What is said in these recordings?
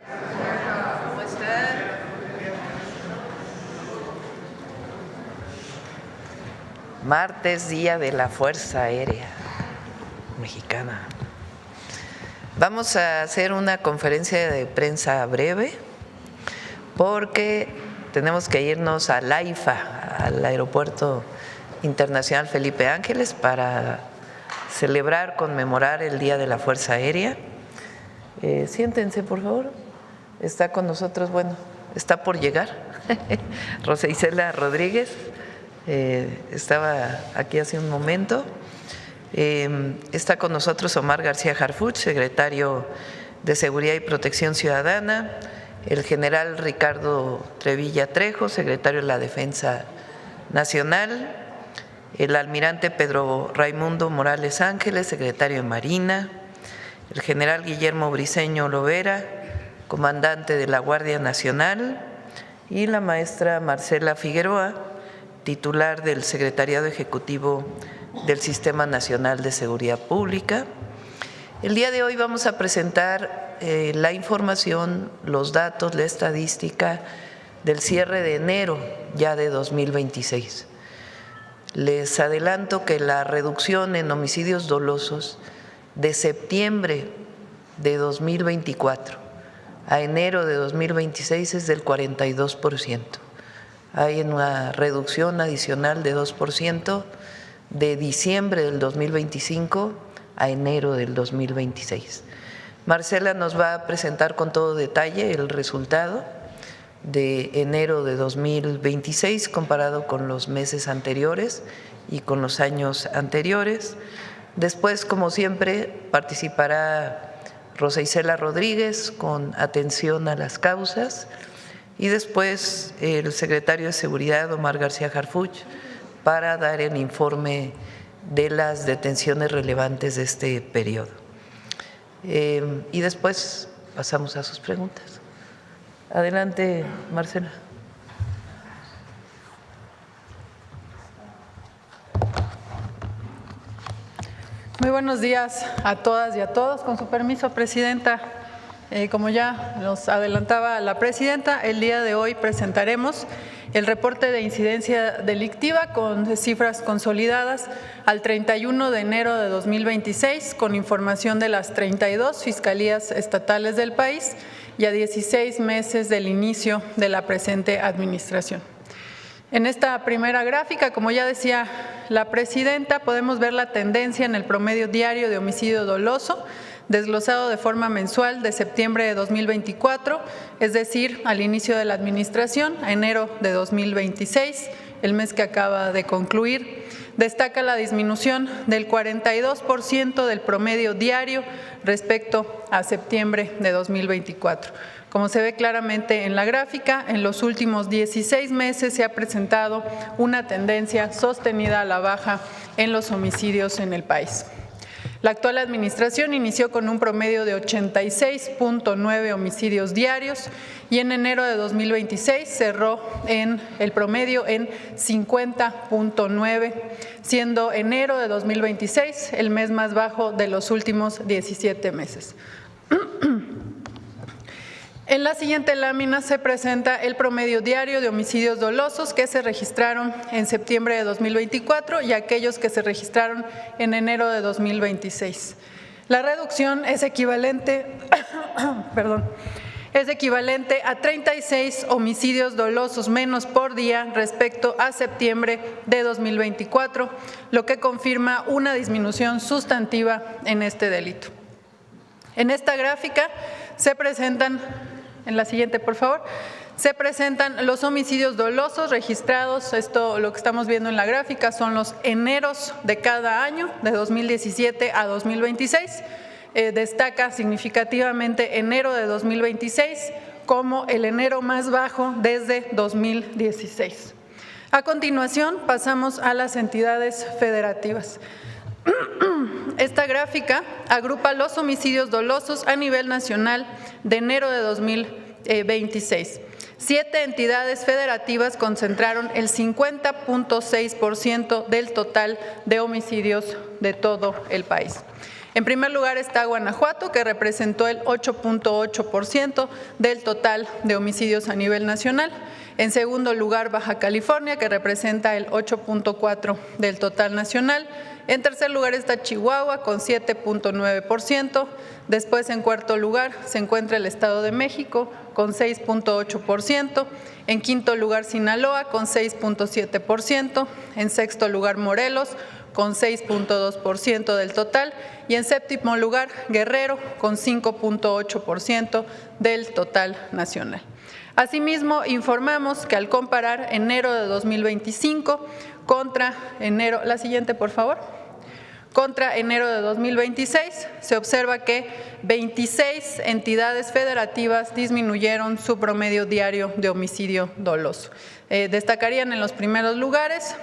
¿Cómo están? Martes, Día de la Fuerza Aérea Mexicana. Vamos a hacer una conferencia de prensa breve porque tenemos que irnos al AIFA, al Aeropuerto Internacional Felipe Ángeles, para celebrar, conmemorar el Día de la Fuerza Aérea. Siéntense, por favor. Está con nosotros, bueno, está por llegar, Rosa Isela Rodríguez, estaba aquí hace un momento. Está con nosotros Omar García Harfuch, secretario de Seguridad y Protección Ciudadana, el general Ricardo Trevilla Trejo, secretario de la Defensa Nacional, el almirante Pedro Raimundo Morales Ángeles, secretario de Marina, el general Guillermo Briceño Lovera, comandante de la Guardia Nacional, y la maestra Marcela Figueroa, titular del Secretariado Ejecutivo del Sistema Nacional de Seguridad Pública. El día de hoy vamos a presentar la información, los datos, la estadística del cierre de enero ya de 2026. Les adelanto que la reducción en homicidios dolosos de septiembre de 2024 a enero de 2026 es del 42%. Hay una reducción adicional de 2% de diciembre del 2025 a enero del 2026. Marcela nos va a presentar con todo detalle el resultado de enero de 2026 comparado con los meses anteriores y con los años anteriores. Después, como siempre, participará Rosa Isela Rodríguez con atención a las causas, y después el secretario de Seguridad, Omar García Harfuch, para dar el informe de las detenciones relevantes de este periodo. Y después pasamos a sus preguntas. Adelante, Marcela. Muy buenos días a todas y a todos. Con su permiso, Presidenta, como ya nos adelantaba la Presidenta, el día de hoy presentaremos el reporte de incidencia delictiva con cifras consolidadas al 31 de enero de 2026, con información de las 32 fiscalías estatales del país y a 16 meses del inicio de la presente administración. En esta primera gráfica, como ya decía la Presidenta, podemos ver la tendencia en el promedio diario de homicidio doloso, desglosado de forma mensual de septiembre de 2024, es decir, al inicio de la administración, a enero de 2026, el mes que acaba de concluir. Destaca la disminución del 42% del promedio diario respecto a septiembre de 2024. Como se ve claramente en la gráfica, en los últimos 16 meses se ha presentado una tendencia sostenida a la baja en los homicidios en el país. La actual administración inició con un promedio de 86.9 homicidios diarios y en enero de 2026 cerró en el promedio en 50.9, siendo enero de 2026 el mes más bajo de los últimos 17 meses. En la siguiente lámina se presenta el promedio diario de homicidios dolosos que se registraron en septiembre de 2024 y aquellos que se registraron en enero de 2026. La reducción es equivalente, a 36 homicidios dolosos menos por día respecto a septiembre de 2024, lo que confirma una disminución sustantiva en este delito. En esta gráfica se presentan, en la siguiente por favor, se presentan los homicidios dolosos registrados. Esto, lo que estamos viendo en la gráfica, son los eneros de cada año, de 2017 a 2026. Destaca significativamente enero de 2026 como el enero más bajo desde 2016. A continuación, pasamos a las entidades federativas. Esta gráfica agrupa los homicidios dolosos a nivel nacional de enero de 2026. 7 entidades federativas concentraron el 50.6% del total de homicidios de todo el país. En primer lugar está Guanajuato, que representó el 8.8% del total de homicidios a nivel nacional. En segundo lugar, Baja California, que representa el 8.4% del total nacional. En tercer lugar está Chihuahua, con 7.9%. Después, en cuarto lugar, se encuentra el Estado de México, con 6.8%. En quinto lugar, Sinaloa, con 6.7%. En sexto lugar, Morelos, con 6.2% del total. Y en séptimo lugar, Guerrero, con 5.8% del total nacional. Asimismo, informamos que al comparar enero de 2025 contra enero, la siguiente por favor, contra enero de 2026, se observa que 26 entidades federativas disminuyeron su promedio diario de homicidio doloso. Destacarían en los primeros lugares,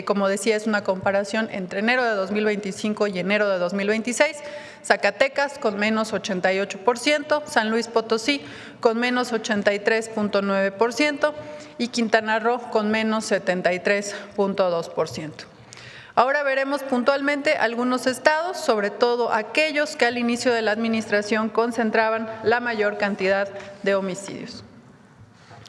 como decía, es una comparación entre enero de 2025 y enero de 2026, Zacatecas con menos 88%, San Luis Potosí con menos 83.9% y Quintana Roo con menos 73.2%. Ahora veremos puntualmente algunos estados, sobre todo aquellos que al inicio de la administración concentraban la mayor cantidad de homicidios.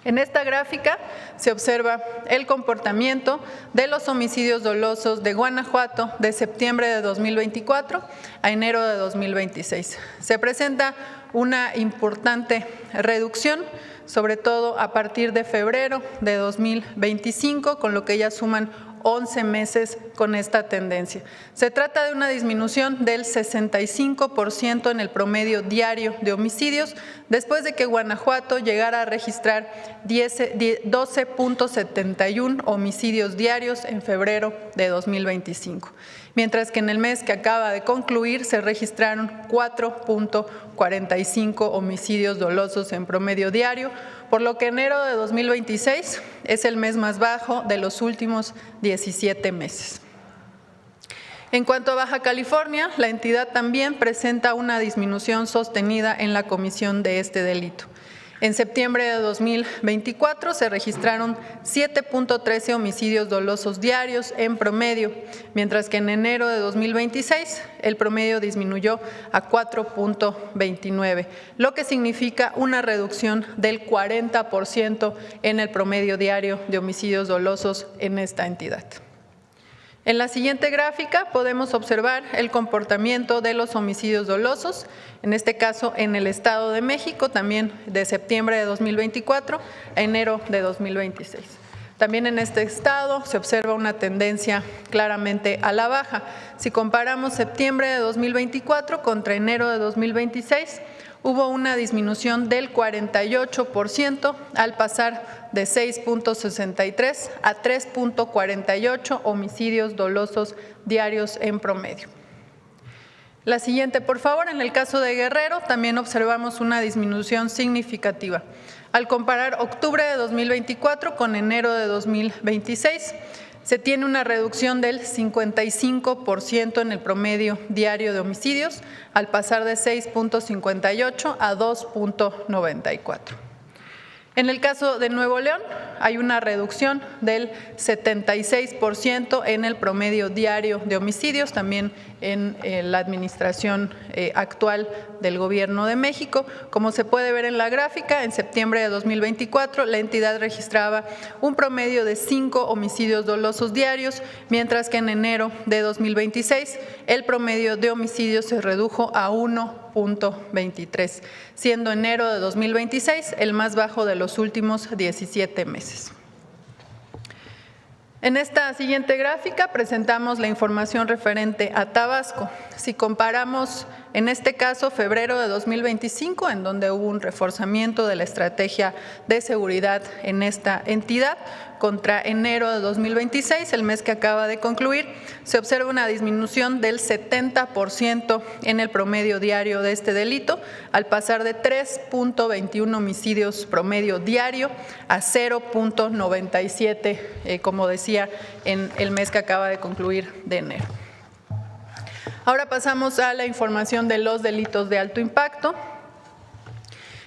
En esta gráfica se observa el comportamiento de los homicidios dolosos de Guanajuato de septiembre de 2024 a enero de 2026. Se presenta una importante reducción, sobre todo a partir de febrero de 2025, con lo que ya suman 11 meses con esta tendencia. Se trata de una disminución del 65% en el promedio diario de homicidios, después de que Guanajuato llegara a registrar 12.71 homicidios diarios en febrero de 2025. Mientras que en el mes que acaba de concluir se registraron 4.45 homicidios dolosos en promedio diario, por lo que enero de 2026 es el mes más bajo de los últimos 17 meses. En cuanto a Baja California, la entidad también presenta una disminución sostenida en la comisión de este delito. En septiembre de 2024 se registraron 7.13 homicidios dolosos diarios en promedio, mientras que en enero de 2026 el promedio disminuyó a 4.29, lo que significa una reducción del 40% en el promedio diario de homicidios dolosos en esta entidad. En la siguiente gráfica podemos observar el comportamiento de los homicidios dolosos, en este caso en el Estado de México, también de septiembre de 2024 a enero de 2026. También en este estado se observa una tendencia claramente a la baja. Si comparamos septiembre de 2024 contra enero de 2026, hubo una disminución del 48% al pasar de 6.63 a 3.48 homicidios dolosos diarios en promedio. La siguiente, por favor. En el caso de Guerrero también observamos una disminución significativa. Al comparar octubre de 2024 con enero de 2026, se tiene una reducción del 55% en el promedio diario de homicidios, al pasar de 6.58 a 2.94. En el caso de Nuevo León, hay una reducción del 76% en el promedio diario de homicidios, también en la administración actual del Gobierno de México. Como se puede ver en la gráfica, en septiembre de 2024 la entidad registraba un promedio de 5 homicidios dolosos diarios, mientras que en enero de 2026 el promedio de homicidios se redujo a 1.23, siendo enero de 2026 el más bajo de los últimos 17 meses. En esta siguiente gráfica presentamos la información referente a Tabasco. Si comparamos, en este caso, febrero de 2025, en donde hubo un reforzamiento de la estrategia de seguridad en esta entidad, contra enero de 2026, el mes que acaba de concluir, se observa una disminución del 70% en el promedio diario de este delito, al pasar de 3.21 homicidios promedio diario a 0.97, como decía, en el mes que acaba de concluir de enero. Ahora pasamos a la información de los delitos de alto impacto.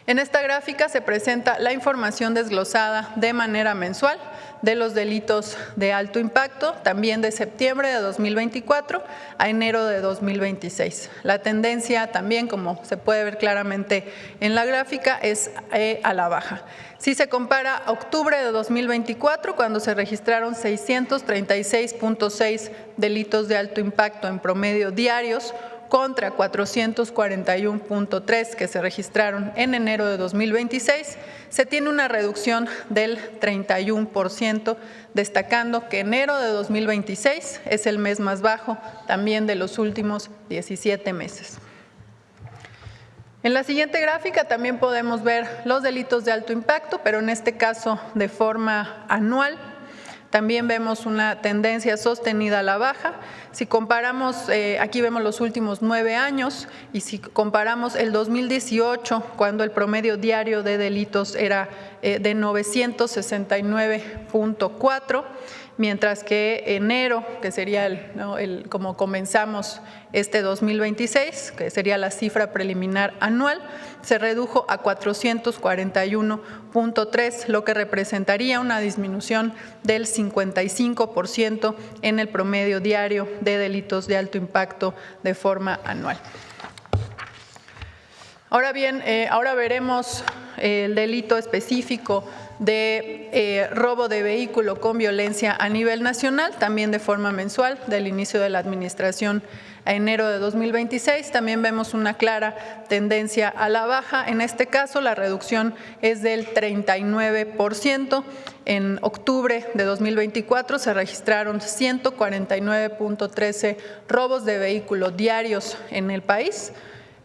En esta gráfica se presenta la información desglosada de manera mensual de los delitos de alto impacto, también de septiembre de 2024 a enero de 2026. La tendencia también, como se puede ver claramente en la gráfica, es a la baja. Si se compara octubre de 2024, cuando se registraron 636.6 delitos de alto impacto en promedio diarios, contra 441.3 que se registraron en enero de 2026, se tiene una reducción del 31%, destacando que enero de 2026 es el mes más bajo también de los últimos 17 meses. En la siguiente gráfica también podemos ver los delitos de alto impacto, pero en este caso de forma anual. También vemos una tendencia sostenida a la baja. Si comparamos, aquí vemos los últimos 9 años, y si comparamos el 2018, cuando el promedio diario de delitos era de 969.4, mientras que enero, que sería como comenzamos este 2026, que sería la cifra preliminar anual, se redujo a 441.3, lo que representaría una disminución del 55% en el promedio diario de delitos de alto impacto de forma anual. Ahora bien, ahora veremos el delito específico de robo de vehículo con violencia a nivel nacional, también de forma mensual, del inicio de la administración a enero de 2026. También vemos una clara tendencia a la baja. En este caso, la reducción es del 39%. En octubre de 2024 se registraron 149.13 robos de vehículo diarios en el país.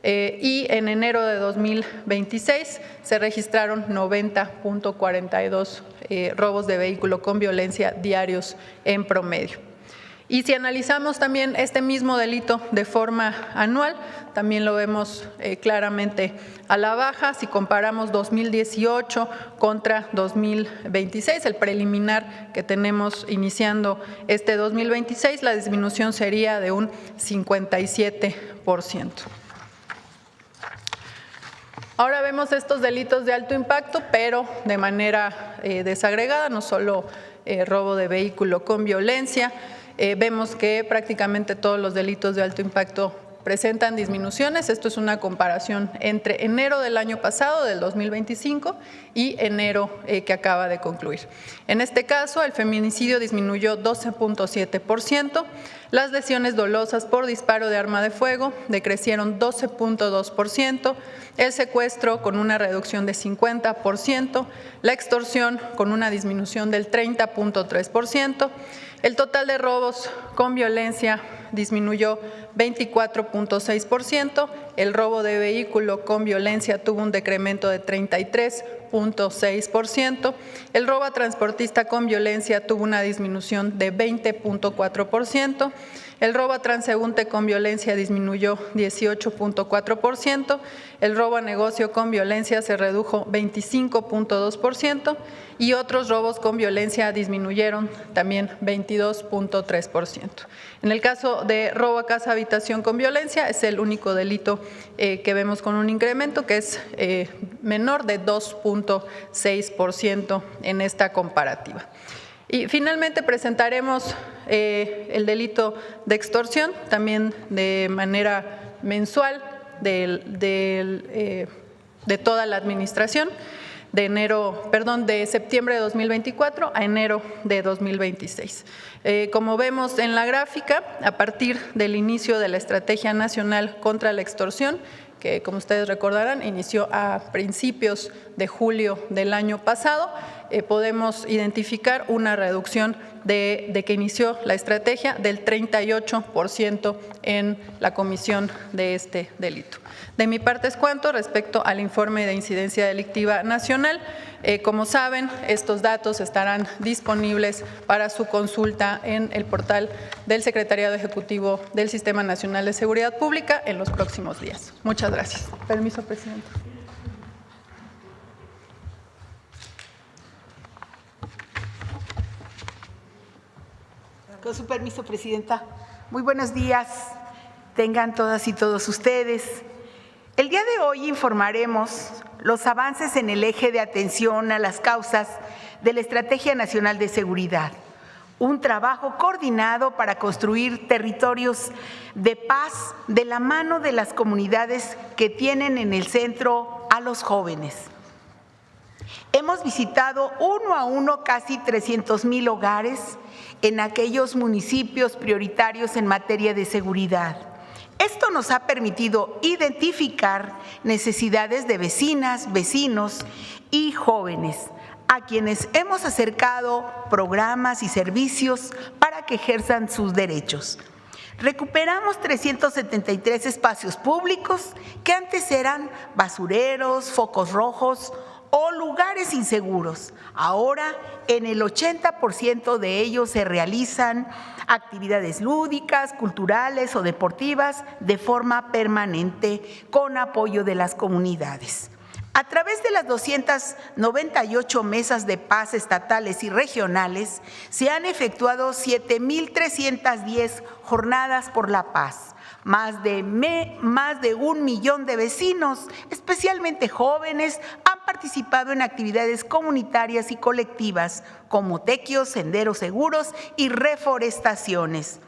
Y en enero de 2026 se registraron 90.42 robos de vehículo con violencia diarios en promedio. Y si analizamos también este mismo delito de forma anual, también lo vemos claramente a la baja. Si comparamos 2018 contra 2026, el preliminar que tenemos iniciando este 2026, la disminución sería de un 57%. Ahora vemos estos delitos de alto impacto, pero de manera desagregada, no solo robo de vehículo con violencia. Vemos que prácticamente todos los delitos de alto impacto presentan disminuciones. Esto es una comparación entre enero del año pasado, del 2025, y enero que acaba de concluir. En este caso, el feminicidio disminuyó 12.7%, las lesiones dolosas por disparo de arma de fuego decrecieron 12.2%, el secuestro con una reducción de 50%, la extorsión con una disminución del 30.3%, el total de robos con violencia disminuyó 24.6%, el robo de vehículo con violencia tuvo un decremento de 33.6%, el robo a transportista con violencia tuvo una disminución de 20.4%, el robo a transeúnte con violencia disminuyó 18.4%, el robo a negocio con violencia se redujo 25.2% y otros robos con violencia disminuyeron también 22.3%. En el caso de robo a casa habitación con violencia es el único delito que vemos con un incremento que es menor de 2.6% en esta comparativa. Y finalmente presentaremos el delito de extorsión, también de manera mensual de toda la administración, de septiembre de 2024 a enero de 2026. Como vemos en la gráfica, a partir del inicio de la Estrategia Nacional contra la Extorsión, que como ustedes recordarán inició a principios de julio del año pasado, podemos identificar una reducción de que inició la estrategia del 38% en la comisión de este delito. De mi parte es cuanto respecto al informe de incidencia delictiva nacional. Como saben, estos datos estarán disponibles para su consulta en el portal del Secretariado Ejecutivo del Sistema Nacional de Seguridad Pública en los próximos días. Muchas gracias. Permiso, presidente. Con su permiso, presidenta. Muy buenos días, tengan todas y todos ustedes. El día de hoy informaremos los avances en el eje de atención a las causas de la Estrategia Nacional de Seguridad. Un trabajo coordinado para construir territorios de paz de la mano de las comunidades que tienen en el centro a los jóvenes. Hemos visitado uno a uno casi 300,000 hogares en aquellos municipios prioritarios en materia de seguridad. Esto nos ha permitido identificar necesidades de vecinas, vecinos y jóvenes, a quienes hemos acercado programas y servicios para que ejerzan sus derechos. Recuperamos 373 espacios públicos que antes eran basureros, focos rojos o lugares inseguros. Ahora, en el 80% de ellos se realizan actividades lúdicas, culturales o deportivas de forma permanente con apoyo de las comunidades. A través de las 298 mesas de paz estatales y regionales, se han efectuado 7,310 jornadas por la paz. Más de 1 millón de vecinos, especialmente jóvenes, han participado en actividades comunitarias y colectivas como tequios, senderos seguros y reforestaciones.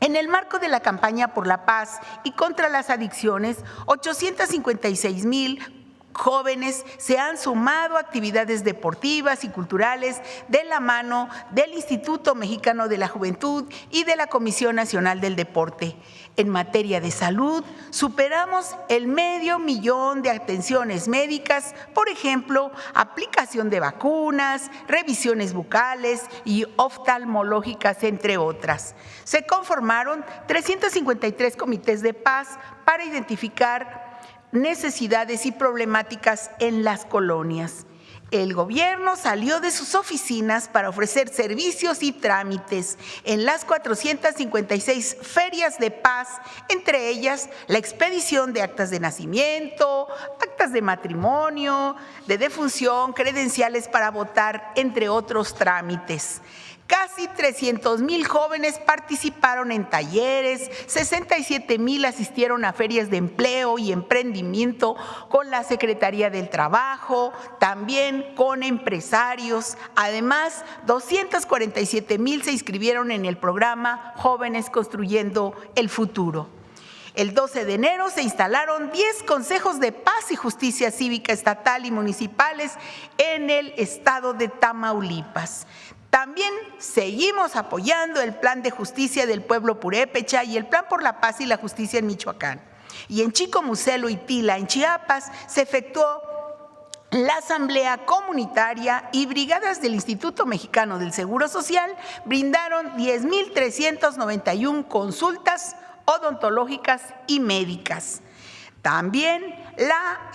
En el marco de la campaña por la paz y contra las adicciones, 856,000 jóvenes se han sumado a actividades deportivas y culturales de la mano del Instituto Mexicano de la Juventud y de la Comisión Nacional del Deporte. En materia de salud, superamos el 500,000 de atenciones médicas, por ejemplo, aplicación de vacunas, revisiones bucales y oftalmológicas, entre otras. Se conformaron 353 comités de paz para identificar necesidades y problemáticas en las colonias. El gobierno salió de sus oficinas para ofrecer servicios y trámites en las 456 ferias de paz, entre ellas la expedición de actas de nacimiento, actas de matrimonio, de defunción, credenciales para votar, entre otros trámites. Casi 300,000 jóvenes participaron en talleres, 67,000 asistieron a ferias de empleo y emprendimiento con la Secretaría del Trabajo, también con empresarios. Además, 247,000 se inscribieron en el programa Jóvenes Construyendo el Futuro. El 12 de enero se instalaron 10 consejos de paz y justicia cívica estatal y municipales en el estado de Tamaulipas. También seguimos apoyando el Plan de Justicia del Pueblo Purépecha y el Plan por la Paz y la Justicia en Michoacán. Y en Chicomucelo y Tila, en Chiapas, se efectuó la asamblea comunitaria y brigadas del Instituto Mexicano del Seguro Social brindaron 10,391 consultas odontológicas y médicas. También la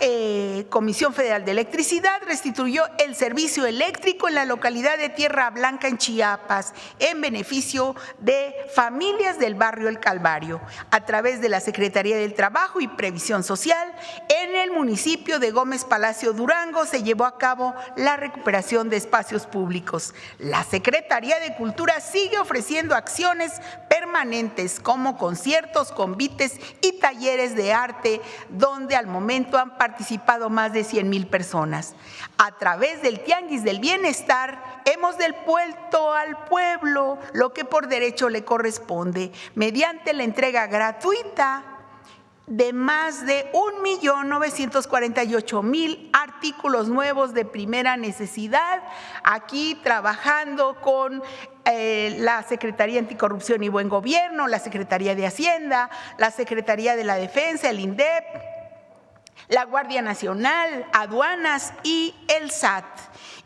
Comisión Federal de Electricidad restituyó el servicio eléctrico en la localidad de Tierra Blanca, en Chiapas, en beneficio de familias del barrio El Calvario. A través de la Secretaría del Trabajo y Previsión Social, en el municipio de Gómez Palacio, Durango, se llevó a cabo la recuperación de espacios públicos. La Secretaría de Cultura sigue ofreciendo acciones permanentes como conciertos, convites y talleres de arte, donde al momento han participado más de 100,000 personas. A través del Tianguis del Bienestar, hemos devuelto al pueblo lo que por derecho le corresponde, mediante la entrega gratuita de más de 1,948,000 artículos nuevos de primera necesidad, aquí trabajando con la Secretaría Anticorrupción y Buen Gobierno, la Secretaría de Hacienda, la Secretaría de la Defensa, el INDEP, la Guardia Nacional, Aduanas y el SAT.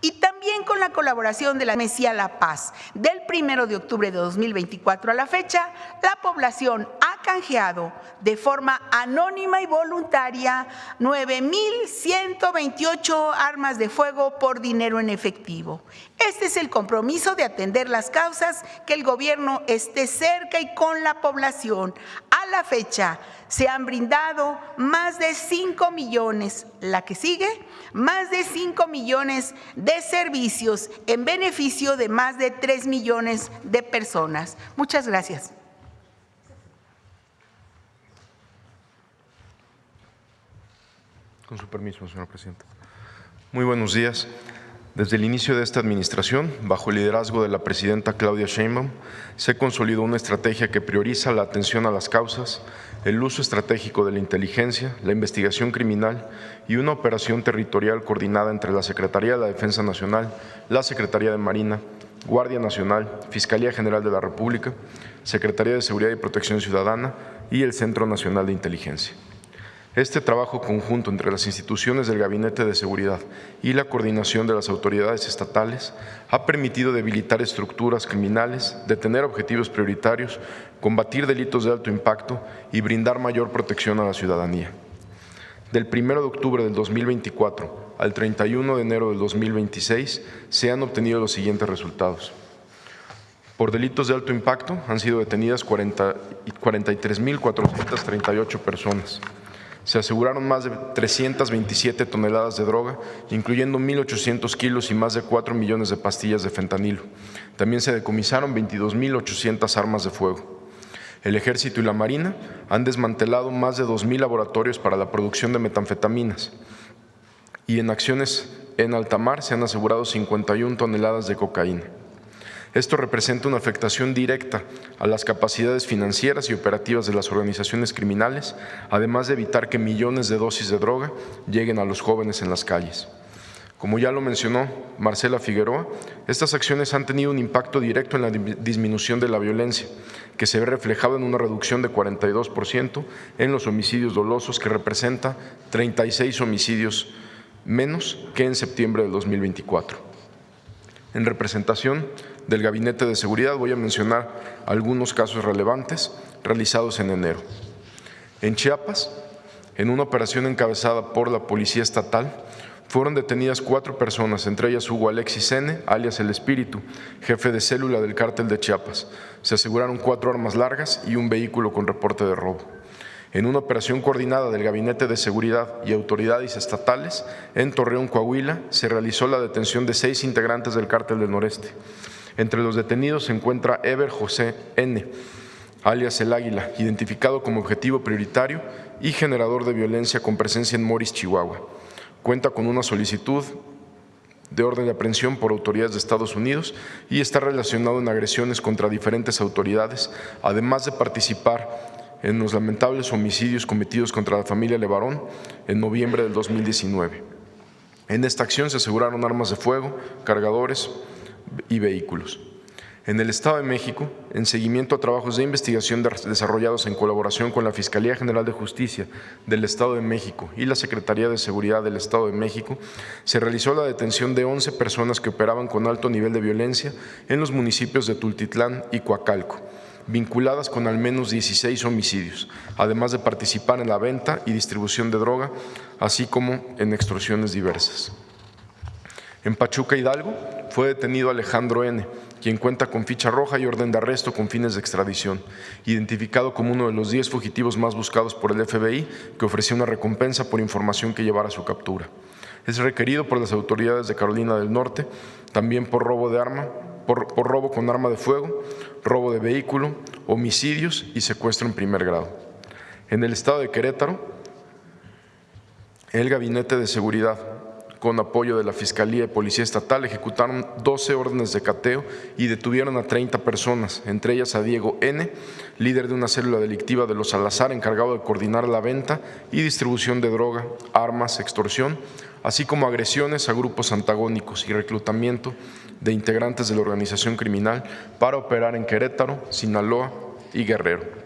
Y también con la colaboración de la Mesía La Paz. Del 1 de octubre de 2024 a la fecha, la población ha canjeado de forma anónima y voluntaria 9,128 armas de fuego por dinero en efectivo. Este es el compromiso de atender las causas, que el gobierno esté cerca y con la población. A la fecha se han brindado más de 5 millones, la que sigue, más de 5 millones de servicios en beneficio de más de 3 millones de personas. Muchas gracias. Con su permiso, señor presidente. Muy buenos días. Desde el inicio de esta administración, bajo el liderazgo de la presidenta Claudia Sheinbaum, se consolidó una estrategia que prioriza la atención a las causas, el uso estratégico de la inteligencia, la investigación criminal y una operación territorial coordinada entre la Secretaría de la Defensa Nacional, la Secretaría de Marina, Guardia Nacional, Fiscalía General de la República, Secretaría de Seguridad y Protección Ciudadana y el Centro Nacional de Inteligencia. Este trabajo conjunto entre las instituciones del Gabinete de Seguridad y la coordinación de las autoridades estatales ha permitido debilitar estructuras criminales, detener objetivos prioritarios, combatir delitos de alto impacto y brindar mayor protección a la ciudadanía. Del 1 de octubre del 2024 al 31 de enero del 2026 se han obtenido los siguientes resultados. Por delitos de alto impacto han sido detenidas 43.438 personas. Se aseguraron más de 327 toneladas de droga, incluyendo 1.800 kilos y más de 4 millones de pastillas de fentanilo. También se decomisaron 22.800 armas de fuego. El Ejército y la Marina han desmantelado más de 2.000 laboratorios para la producción de metanfetaminas. Y en acciones en alta mar se han asegurado 51 toneladas de cocaína. Esto representa una afectación directa a las capacidades financieras y operativas de las organizaciones criminales, además de evitar que millones de dosis de droga lleguen a los jóvenes en las calles. Como ya lo mencionó Marcela Figueroa, estas acciones han tenido un impacto directo en la disminución de la violencia, que se ve reflejado en una reducción de 42% en los homicidios dolosos, que representa 36 homicidios menos que en septiembre del 2024. En representación del Gabinete de Seguridad voy a mencionar algunos casos relevantes realizados en enero. En Chiapas, en una operación encabezada por la Policía Estatal, fueron detenidas 4 personas, entre ellas Hugo Alexis N., alias El Espíritu, jefe de célula del Cártel de Chiapas. Se aseguraron 4 armas largas y un vehículo con reporte de robo. En una operación coordinada del Gabinete de Seguridad y autoridades estatales, en Torreón, Coahuila, se realizó la detención de 6 integrantes del Cártel del Noreste. Entre los detenidos se encuentra Eber José N., alias El Águila, identificado como objetivo prioritario y generador de violencia con presencia en Moris, Chihuahua. Cuenta con una solicitud de orden de aprehensión por autoridades de Estados Unidos y está relacionado en agresiones contra diferentes autoridades, además de participar en los lamentables homicidios cometidos contra la familia Levarón en noviembre del 2019. En esta acción se aseguraron armas de fuego, cargadores y vehículos. En el Estado de México, en seguimiento a trabajos de investigación desarrollados en colaboración con la Fiscalía General de Justicia del Estado de México y la Secretaría de Seguridad del Estado de México, se realizó la detención de 11 personas que operaban con alto nivel de violencia en los municipios de Tultitlán y Coacalco, vinculadas con al menos 16 homicidios, además de participar en la venta y distribución de droga, así como en extorsiones diversas. En Pachuca, Hidalgo, fue detenido Alejandro N., quien cuenta con ficha roja y orden de arresto con fines de extradición, identificado como uno de los 10 fugitivos más buscados por el FBI, que ofreció una recompensa por información que llevara a su captura. Es requerido por las autoridades de Carolina del Norte, también por robo de arma, por robo con arma de fuego, robo de vehículo, homicidios y secuestro en primer grado. En el estado de Querétaro, el Gabinete de Seguridad, con apoyo de la Fiscalía y Policía Estatal, ejecutaron 12 órdenes de cateo y detuvieron a 30 personas, entre ellas a Diego N., líder de una célula delictiva de los Salazar, encargado de coordinar la venta y distribución de droga, armas, extorsión, así como agresiones a grupos antagónicos y reclutamiento de integrantes de la organización criminal para operar en Querétaro, Sinaloa y Guerrero.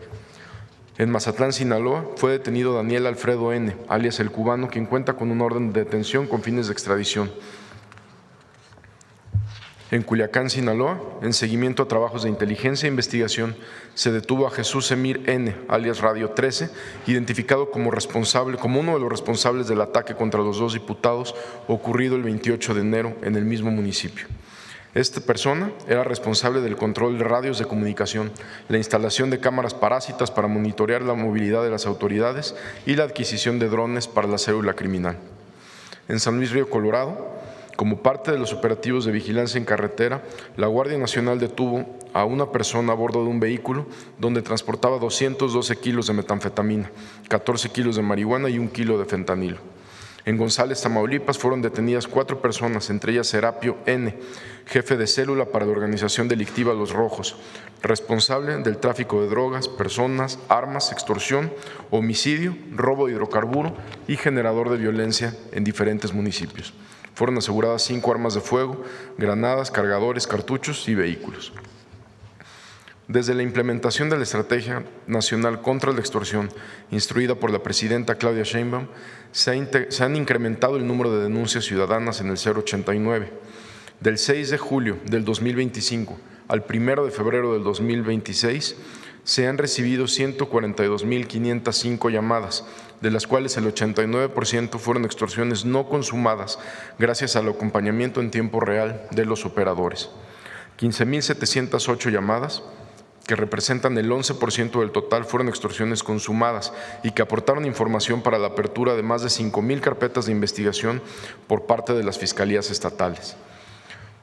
En Mazatlán, Sinaloa, fue detenido Daniel Alfredo N., alias El Cubano, quien cuenta con una orden de detención con fines de extradición. En Culiacán, Sinaloa, en seguimiento a trabajos de inteligencia e investigación, se detuvo a Jesús Emir N., alias Radio 13, identificado como uno de los responsables del ataque contra los 2 diputados ocurrido el 28 de enero en el mismo municipio. Esta persona era responsable del control de radios de comunicación, la instalación de cámaras parásitas para monitorear la movilidad de las autoridades y la adquisición de drones para la célula criminal. En San Luis Río Colorado, como parte de los operativos de vigilancia en carretera, la Guardia Nacional detuvo a una persona a bordo de un vehículo donde transportaba 212 kilos de metanfetamina, 14 kilos de marihuana y 1 kilo de fentanilo. En González, Tamaulipas, fueron detenidas 4 personas, entre ellas Serapio N., jefe de célula para la organización delictiva Los Rojos, responsable del tráfico de drogas, personas, armas, extorsión, homicidio, robo de hidrocarburo y generador de violencia en diferentes municipios. Fueron aseguradas 5 armas de fuego, granadas, cargadores, cartuchos y vehículos. Desde la implementación de la Estrategia Nacional contra la Extorsión, instruida por la presidenta Claudia Sheinbaum, se han incrementado el número de denuncias ciudadanas en el 089. Del 6 de julio del 2025 al 1 de febrero del 2026, se han recibido 142.505 llamadas, de las cuales el 89% fueron extorsiones no consumadas gracias al acompañamiento en tiempo real de los operadores. 15.708 llamadas, que representan el 11% del total, fueron extorsiones consumadas y que aportaron información para la apertura de más de 5,000 carpetas de investigación por parte de las fiscalías estatales.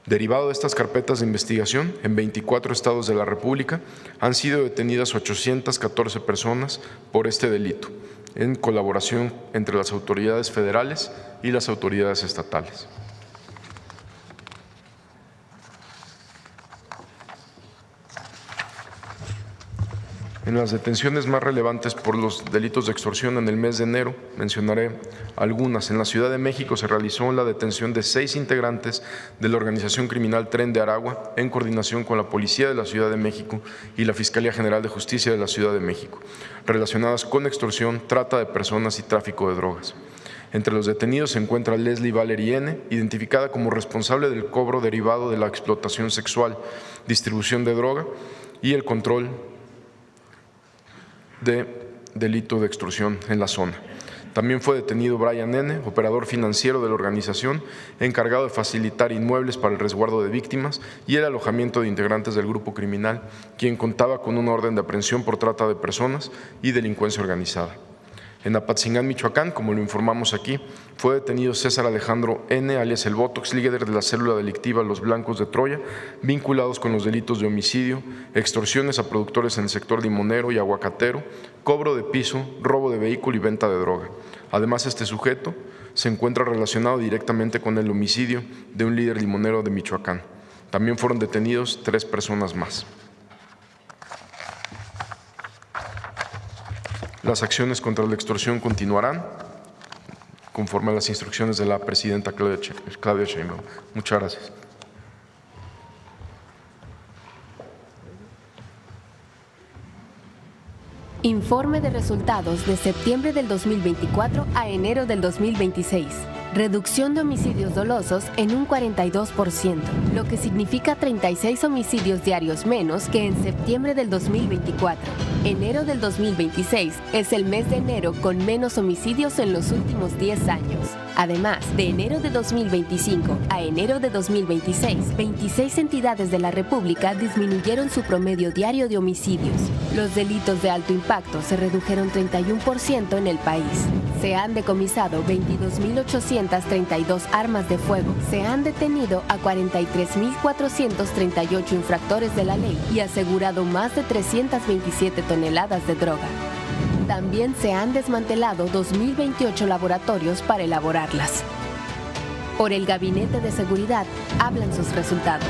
Derivado de estas carpetas de investigación, en 24 estados de la República han sido detenidas 814 personas por este delito, en colaboración entre las autoridades federales y las autoridades estatales. En las detenciones más relevantes por los delitos de extorsión en el mes de enero, mencionaré algunas. En la Ciudad de México se realizó la detención de 6 integrantes de la organización criminal Tren de Aragua, en coordinación con la Policía de la Ciudad de México y la Fiscalía General de Justicia de la Ciudad de México, relacionadas con extorsión, trata de personas y tráfico de drogas. Entre los detenidos se encuentra Leslie Valerie N., identificada como responsable del cobro derivado de la explotación sexual, distribución de droga y el control de delito de extorsión en la zona. También fue detenido Brian N., operador financiero de la organización, encargado de facilitar inmuebles para el resguardo de víctimas y el alojamiento de integrantes del grupo criminal, quien contaba con una orden de aprehensión por trata de personas y delincuencia organizada. En Apatzingán, Michoacán, como lo informamos aquí, fue detenido César Alejandro N., alias El Botox, líder de la célula delictiva Los Blancos de Troya, vinculados con los delitos de homicidio, extorsiones a productores en el sector limonero y aguacatero, cobro de piso, robo de vehículo y venta de droga. Además, este sujeto se encuentra relacionado directamente con el homicidio de un líder limonero de Michoacán. También fueron detenidos 3 personas más. Las acciones contra la extorsión continuarán conforme a las instrucciones de la presidenta Claudia Sheinbaum. Muchas gracias. Informe de resultados de septiembre del 2024 a enero del 2026. Reducción de homicidios dolosos en un 42%, lo que significa 36 homicidios diarios menos que en septiembre del 2024. Enero del 2026 es el mes de enero con menos homicidios en los últimos 10 años. Además, de enero de 2025 a enero de 2026, 26 entidades de la República disminuyeron su promedio diario de homicidios. Los delitos de alto impacto se redujeron 31% en el país. Se han decomisado 22.832 armas de fuego. Se han detenido a 43.438 infractores de la ley y asegurado más de 327 toneladas de droga. También se han desmantelado 2.028 laboratorios para elaborarlas. Por el Gabinete de Seguridad hablan sus resultados.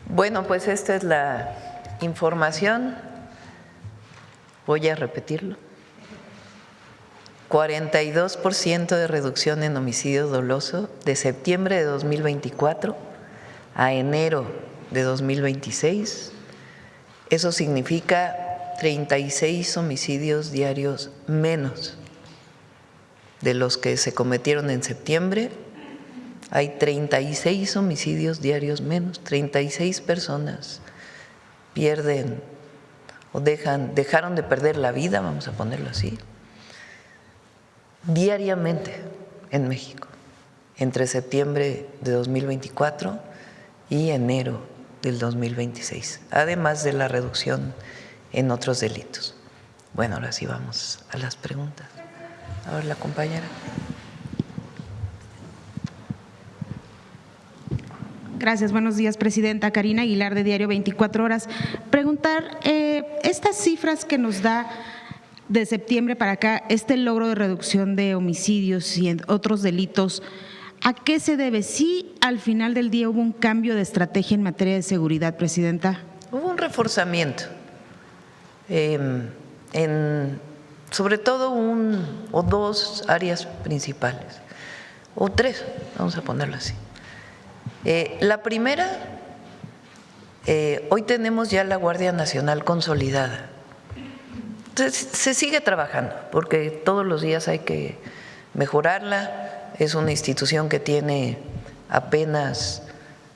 Bueno, pues esta es la información. Voy a repetirlo. 42% de reducción en homicidio doloso de septiembre de 2024 a enero de 2026. Eso significa 36 homicidios diarios menos de los que se cometieron en septiembre. Hay 36 homicidios diarios menos, 36 personas pierden o dejaron de perder la vida, vamos a ponerlo así, diariamente en México, entre septiembre de 2024 y enero del 2026, además de la reducción en otros delitos. Bueno, ahora sí vamos a las preguntas. Ahora la compañera. Gracias, buenos días, Presidenta. Karina Aguilar, de Diario 24 Horas. Preguntar, estas cifras que nos da, de septiembre para acá, este logro de reducción de homicidios y otros delitos, ¿a qué se debe? Sí, al final del día hubo un cambio de estrategia en materia de seguridad, Presidenta. Hubo un reforzamiento sobre todo o dos áreas principales, o tres, vamos a ponerlo así. La primera, hoy tenemos ya la Guardia Nacional consolidada. Entonces, se sigue trabajando porque todos los días hay que mejorarla. Es una institución que tiene apenas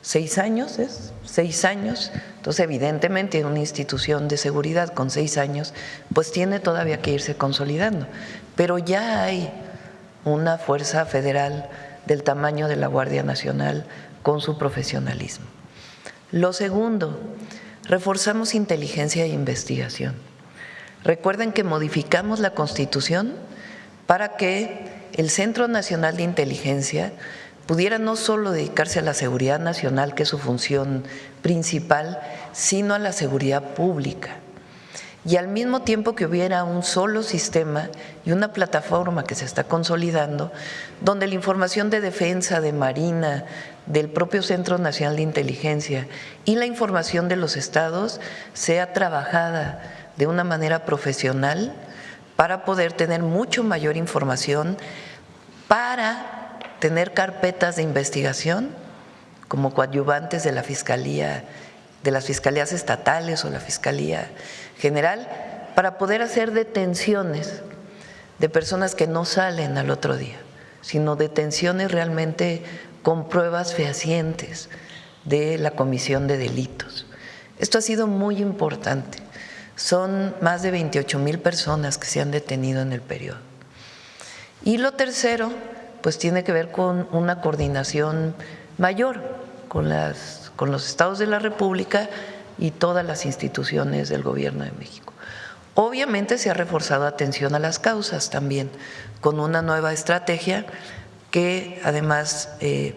6 años, ¿es? 6 años. Entonces, evidentemente, una institución de seguridad con 6 años, pues tiene todavía que irse consolidando. Pero ya hay una fuerza federal del tamaño de la Guardia Nacional con su profesionalismo. Lo segundo, reforzamos inteligencia e investigación. Recuerden que modificamos la Constitución para que el Centro Nacional de Inteligencia pudiera no solo dedicarse a la seguridad nacional, que es su función principal, sino a la seguridad pública. Y al mismo tiempo que hubiera un solo sistema y una plataforma que se está consolidando, donde la información de defensa, de Marina, del propio Centro Nacional de Inteligencia y la información de los estados sea trabajada de una manera profesional para poder tener mucho mayor información, para tener carpetas de investigación como coadyuvantes de la Fiscalía, de las fiscalías estatales o la Fiscalía General, para poder hacer detenciones de personas que no salen al otro día, sino detenciones realmente con pruebas fehacientes de la comisión de delitos. Esto ha sido muy importante. Son más de 28,000 personas que se han detenido en el periodo. Y lo tercero, pues tiene que ver con una coordinación mayor con los estados de la República y todas las instituciones del Gobierno de México. Obviamente se ha reforzado atención a las causas también, con una nueva estrategia que además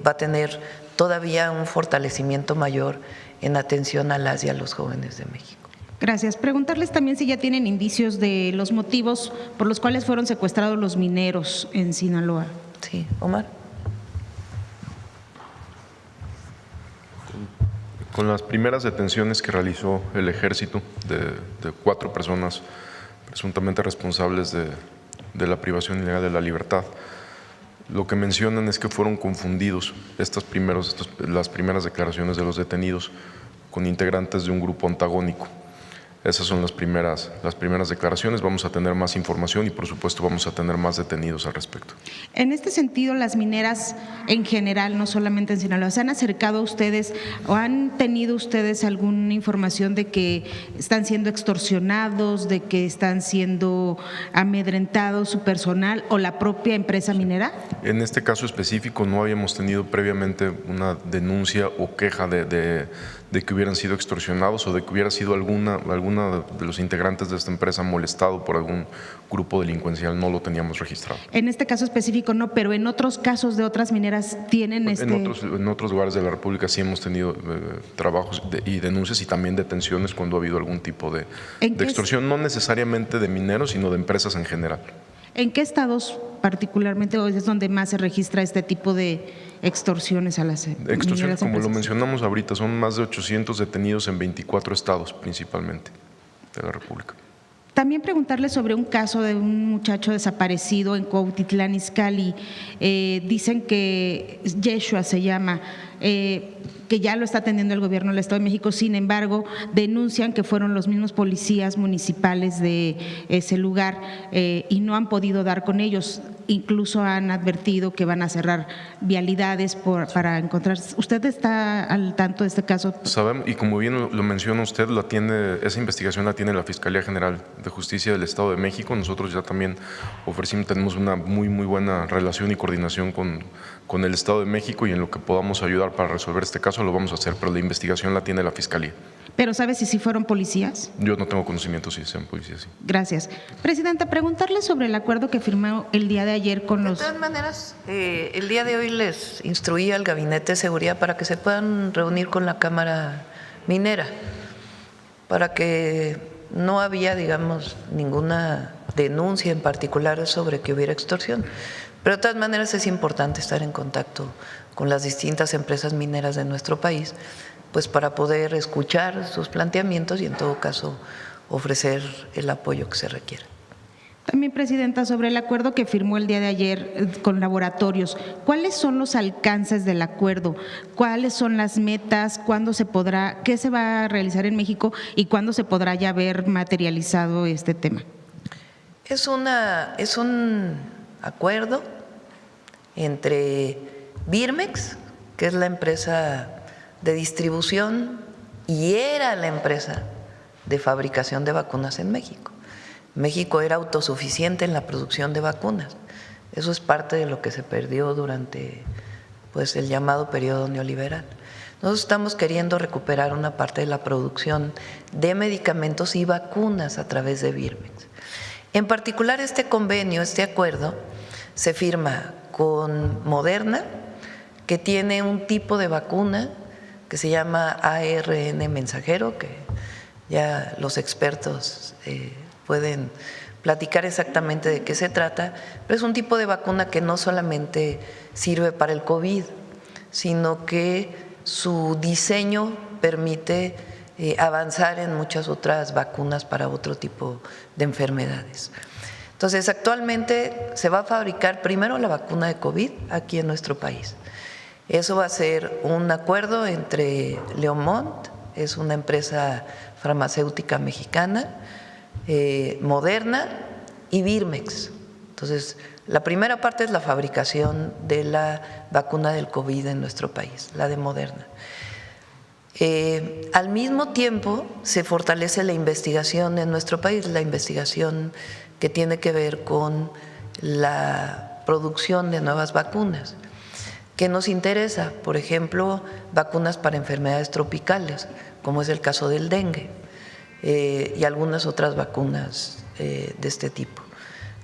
va a tener todavía un fortalecimiento mayor en atención a las y a los jóvenes de México. Gracias. Preguntarles también si ya tienen indicios de los motivos por los cuales fueron secuestrados los mineros en Sinaloa. Sí, Omar. Con las primeras detenciones que realizó el Ejército de 4 personas presuntamente responsables de la privación ilegal de la libertad, lo que mencionan es que fueron confundidos las primeras declaraciones de los detenidos con integrantes de un grupo antagónico. Esas son las primeras declaraciones. Vamos a tener más información y, por supuesto, vamos a tener más detenidos al respecto. En este sentido, las mineras en general, no solamente en Sinaloa, ¿se han acercado a ustedes o han tenido ustedes alguna información de que están siendo extorsionados, de que están siendo amedrentados su personal o la propia empresa minera? En este caso específico no habíamos tenido previamente una denuncia o queja de que hubieran sido extorsionados o de que hubiera sido alguna de los integrantes de esta empresa molestado por algún grupo delincuencial. No lo teníamos registrado. En este caso específico no, pero en otros casos de otras mineras tienen En otros lugares de la República sí hemos tenido trabajos y denuncias y también detenciones cuando ha habido algún tipo de extorsión, no necesariamente de mineros, sino de empresas en general. ¿En qué estados particularmente es donde más se registra este tipo de extorsiones a las extorsiones? Como lo mencionamos ahorita, son más de 800 detenidos en 24 estados principalmente de la República. También preguntarle sobre un caso de un muchacho desaparecido en Cuautitlán Izcalli. Dicen que Yeshua se llama, que ya lo está atendiendo el gobierno del Estado de México. Sin embargo, denuncian que fueron los mismos policías municipales de ese lugar y no han podido dar con ellos. Incluso han advertido que van a cerrar vialidades para encontrar. ¿Usted está al tanto de este caso? Sabemos, y como bien lo menciona usted, esa investigación la tiene la Fiscalía General de Justicia del Estado de México. Nosotros ya también tenemos una muy buena relación y coordinación con el Estado de México, y en lo que podamos ayudar para resolver este caso lo vamos a hacer, pero la investigación la tiene la Fiscalía. ¿Pero sabe si sí fueron policías? Yo no tengo conocimiento si sean policías, sí. Gracias. Presidenta, preguntarle sobre el acuerdo que firmó el día de ayer con los… De todas maneras, el día de hoy les instruí al Gabinete de Seguridad para que se puedan reunir con la Cámara Minera, para que no había, digamos, ninguna denuncia en particular sobre que hubiera extorsión. Pero de todas maneras es importante estar en contacto con las distintas empresas mineras de nuestro país, pues para poder escuchar sus planteamientos y en todo caso ofrecer el apoyo que se requiera. También, Presidenta, sobre el acuerdo que firmó el día de ayer con laboratorios, ¿cuáles son los alcances del acuerdo? ¿Cuáles son las metas? ¿Cuándo se podrá, qué se va a realizar en México y cuándo se podrá ya ver materializado este tema? Es un acuerdo entre Birmex, que es la empresa de distribución y era la empresa de fabricación de vacunas en México. México era autosuficiente en la producción de vacunas. Eso es parte de lo que se perdió durante pues, el llamado periodo neoliberal. Nosotros estamos queriendo recuperar una parte de la producción de medicamentos y vacunas a través de Birmex. En particular, este convenio, este acuerdo, se firma con Moderna, que tiene un tipo de vacuna que se llama ARN mensajero, que ya los expertos pueden platicar exactamente de qué se trata, pero es un tipo de vacuna que no solamente sirve para el COVID, sino que su diseño permite avanzar en muchas otras vacunas para otro tipo de enfermedades. Entonces, actualmente se va a fabricar primero la vacuna de COVID aquí en nuestro país. Eso va a ser un acuerdo entre Leomont, es una empresa farmacéutica mexicana, Moderna y Birmex. Entonces, la primera parte es la fabricación de la vacuna del COVID en nuestro país, la de Moderna. Al mismo tiempo, se fortalece la investigación en nuestro país, la investigación que tiene que ver con la producción de nuevas vacunas. ¿Qué nos interesa? Por ejemplo, vacunas para enfermedades tropicales, como es el caso del dengue, y algunas otras vacunas de este tipo,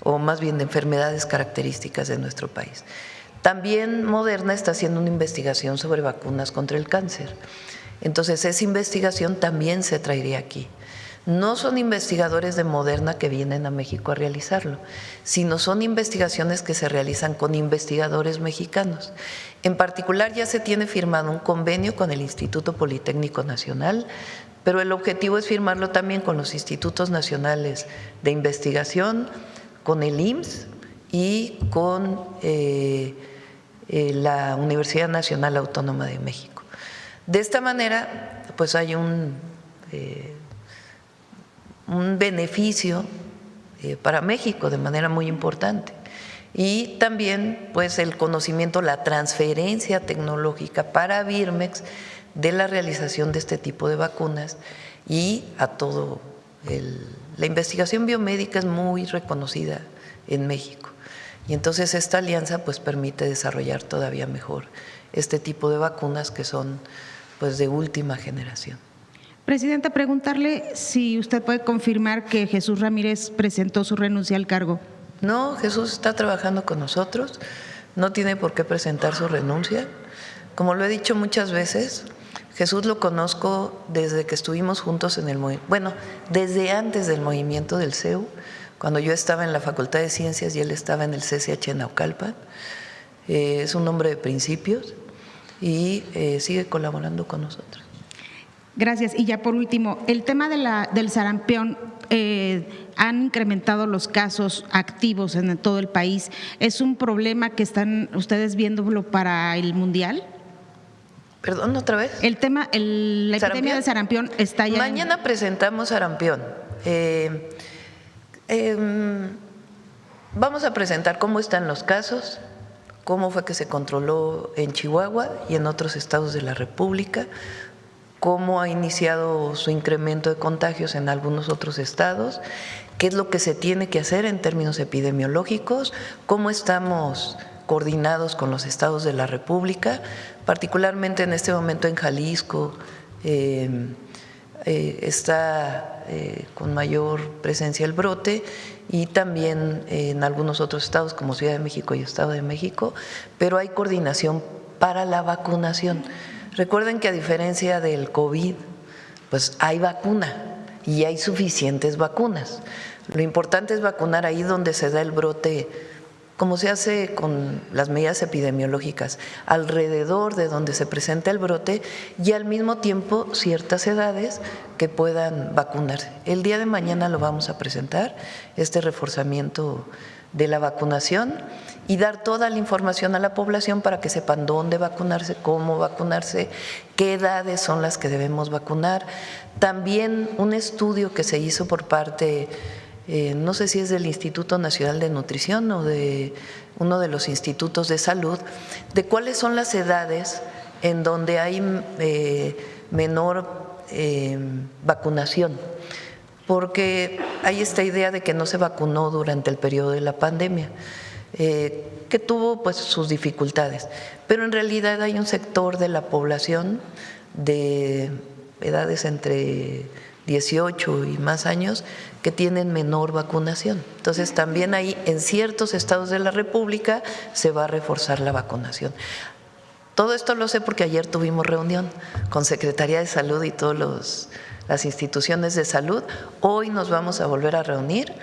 o más bien de enfermedades características de nuestro país. También Moderna está haciendo una investigación sobre vacunas contra el cáncer. Entonces, esa investigación también se traería aquí. No son investigadores de Moderna que vienen a México a realizarlo, sino son investigaciones que se realizan con investigadores mexicanos. En particular, ya se tiene firmado un convenio con el Instituto Politécnico Nacional, pero el objetivo es firmarlo también con los institutos nacionales de investigación, con el IMSS y con la Universidad Nacional Autónoma de México. De esta manera, pues hay un beneficio para México de manera muy importante. Y también pues el conocimiento, la transferencia tecnológica para Birmex de la realización de este tipo de vacunas y a todo la investigación biomédica es muy reconocida en México. Y entonces esta alianza pues permite desarrollar todavía mejor este tipo de vacunas que son pues de última generación. Presidenta, preguntarle si usted puede confirmar que Jesús Ramírez presentó su renuncia al cargo. No, Jesús está trabajando con nosotros, no tiene por qué presentar su renuncia. Como lo he dicho muchas veces, Jesús lo conozco desde que estuvimos juntos en el movimiento, bueno, desde antes del movimiento del CEU, cuando yo estaba en la Facultad de Ciencias y él estaba en el CCH en Naucalpan. Es un hombre de principios y sigue colaborando con nosotros. Gracias. Y ya por último, el tema del sarampión, han incrementado los casos activos en todo el país. ¿Es un problema que están ustedes viéndolo para el Mundial? Perdón, ¿otra vez? El tema, la epidemia de sarampión está ya… Mañana presentamos sarampión. Vamos a presentar cómo están los casos, cómo fue que se controló en Chihuahua y en otros estados de la República, cómo ha iniciado su incremento de contagios en algunos otros estados, qué es lo que se tiene que hacer en términos epidemiológicos, cómo estamos coordinados con los estados de la República, particularmente en este momento en Jalisco está con mayor presencia el brote y también en algunos otros estados como Ciudad de México y Estado de México, pero hay coordinación para la vacunación. Recuerden que a diferencia del COVID, pues hay vacuna y hay suficientes vacunas. Lo importante es vacunar ahí donde se da el brote, como se hace con las medidas epidemiológicas, alrededor de donde se presenta el brote y al mismo tiempo ciertas edades que puedan vacunarse. El día de mañana lo vamos a presentar, este reforzamiento de la vacunación, y dar toda la información a la población para que sepan dónde vacunarse, cómo vacunarse, qué edades son las que debemos vacunar. También un estudio que se hizo por parte, no sé si es del Instituto Nacional de Nutrición o de uno de los institutos de salud, de cuáles son las edades en donde hay menor vacunación, porque hay esta idea de que no se vacunó durante el periodo de la pandemia, que tuvo pues sus dificultades, pero en realidad hay un sector de la población de edades entre 18 y más años que tienen menor vacunación. Entonces también ahí en ciertos estados de la República se va a reforzar la vacunación. Todo esto lo sé porque ayer tuvimos reunión con Secretaría de Salud y todas las instituciones de salud. Hoy nos vamos a volver a reunir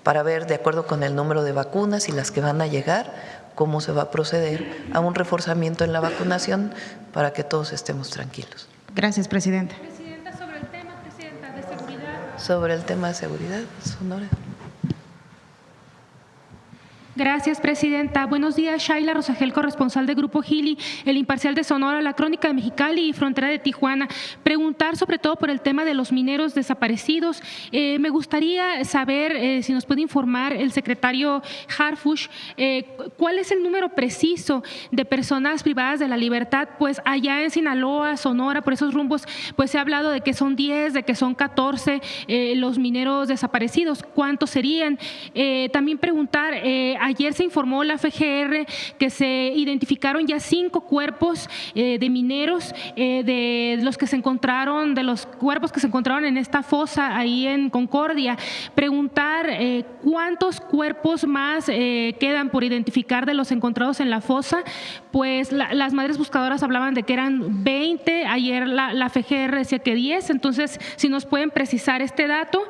para ver, de acuerdo con el número de vacunas y las que van a llegar, cómo se va a proceder a un reforzamiento en la vacunación para que todos estemos tranquilos. Gracias, Presidenta. Presidenta, sobre el tema, Presidenta, de seguridad. Sobre el tema de seguridad, Sonora. Gracias, Presidenta. Buenos días, Shaila Rosagel, corresponsal de Grupo Gili, El Imparcial de Sonora, La Crónica de Mexicali y Frontera de Tijuana. Preguntar sobre todo por el tema de los mineros desaparecidos. Me gustaría saber si nos puede informar el secretario Harfuch, cuál es el número preciso de personas privadas de la libertad, pues allá en Sinaloa, Sonora, por esos rumbos, pues se ha hablado de que son 10, de que son 14 los mineros desaparecidos. ¿Cuántos serían? También preguntar, ayer se informó la FGR que se identificaron ya 5 cuerpos de mineros, de los cuerpos que se encontraron en esta fosa ahí en Concordia. Preguntar cuántos cuerpos más quedan por identificar de los encontrados en la fosa, pues las madres buscadoras hablaban de que eran 20, ayer la FGR decía que 10, entonces si nos pueden precisar este dato.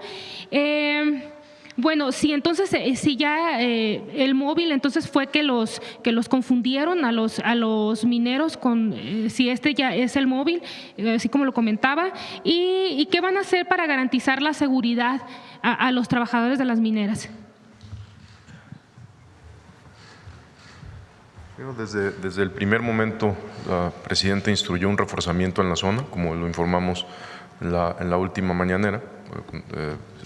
Bueno, sí, entonces, si ya el móvil entonces fue que los confundieron a los mineros con si este ya es el móvil, así como lo comentaba, y qué van a hacer para garantizar la seguridad a los trabajadores de las mineras. Desde el primer momento, la Presidenta instruyó un reforzamiento en la zona, como lo informamos en la última mañanera.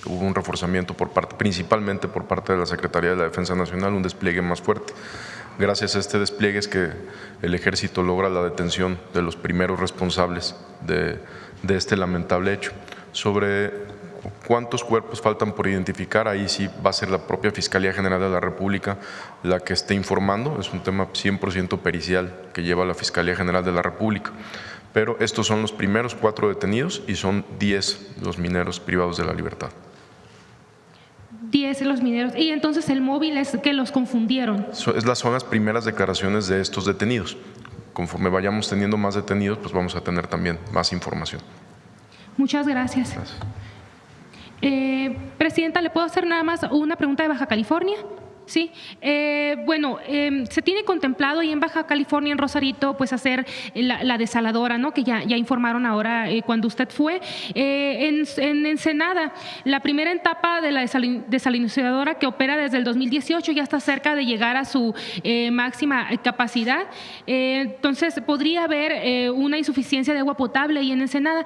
Hubo un reforzamiento principalmente por parte de la Secretaría de la Defensa Nacional, un despliegue más fuerte. Gracias a este despliegue es que el Ejército logra la detención de los primeros responsables de este lamentable hecho. Sobre cuántos cuerpos faltan por identificar, ahí sí va a ser la propia Fiscalía General de la República la que esté informando. Es un tema 100% pericial que lleva la Fiscalía General de la República. Pero estos son los primeros 4 detenidos y son 10 los mineros privados de la libertad. 10 los mineros. Y entonces el móvil es que los confundieron. Son las primeras declaraciones de estos detenidos. Conforme vayamos teniendo más detenidos, pues vamos a tener también más información. Muchas gracias. Gracias. Presidenta, ¿le puedo hacer nada más una pregunta de Baja California? Sí, bueno, se tiene contemplado ahí en Baja California, en Rosarito, pues hacer la desaladora, ¿no? Que ya informaron ahora cuando usted fue. En Ensenada, la primera etapa de la desalinizadora que opera desde el 2018 ya está cerca de llegar a su máxima capacidad. Entonces, podría haber una insuficiencia de agua potable ahí en Ensenada.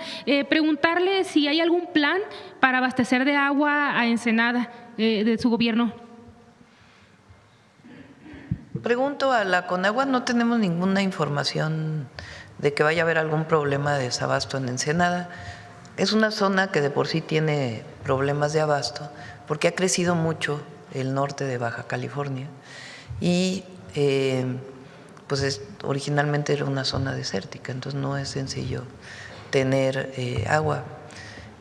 Preguntarle si hay algún plan para abastecer de agua a Ensenada de su gobierno. Pregunto a la Conagua, no tenemos ninguna información de que vaya a haber algún problema de desabasto en Ensenada. Es una zona que de por sí tiene problemas de abasto porque ha crecido mucho el norte de Baja California y pues originalmente era una zona desértica, entonces no es sencillo tener agua.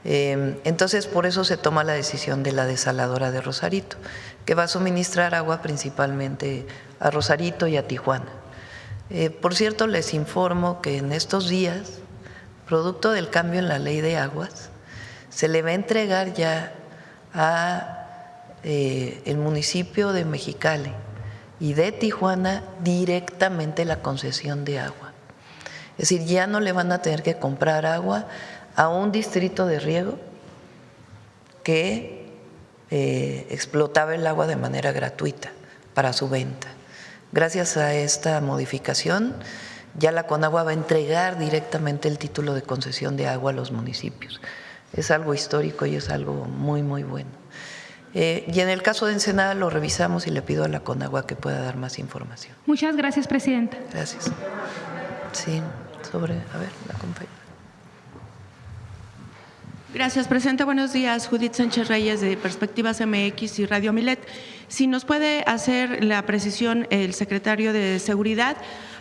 Entonces por eso se toma la decisión de la desaladora de Rosarito, que va a suministrar agua principalmente a Rosarito y a Tijuana. Por cierto, les informo que en estos días, producto del cambio en la ley de aguas, se le va a entregar ya a el municipio de Mexicali y de Tijuana directamente la concesión de agua. Es decir, ya no le van a tener que comprar agua a un distrito de riego que explotaba el agua de manera gratuita para su venta. Gracias a esta modificación, ya la Conagua va a entregar directamente el título de concesión de agua a los municipios. Es algo histórico y es algo muy, muy bueno. Y en el caso de Ensenada lo revisamos y le pido a la Conagua que pueda dar más información. Muchas gracias, presidenta. Gracias. Sí, a ver, la compañera. Gracias, presidenta. Buenos días. Judith Sánchez Reyes, de Perspectivas MX y Radio Milet. Si nos puede hacer la precisión el secretario de Seguridad,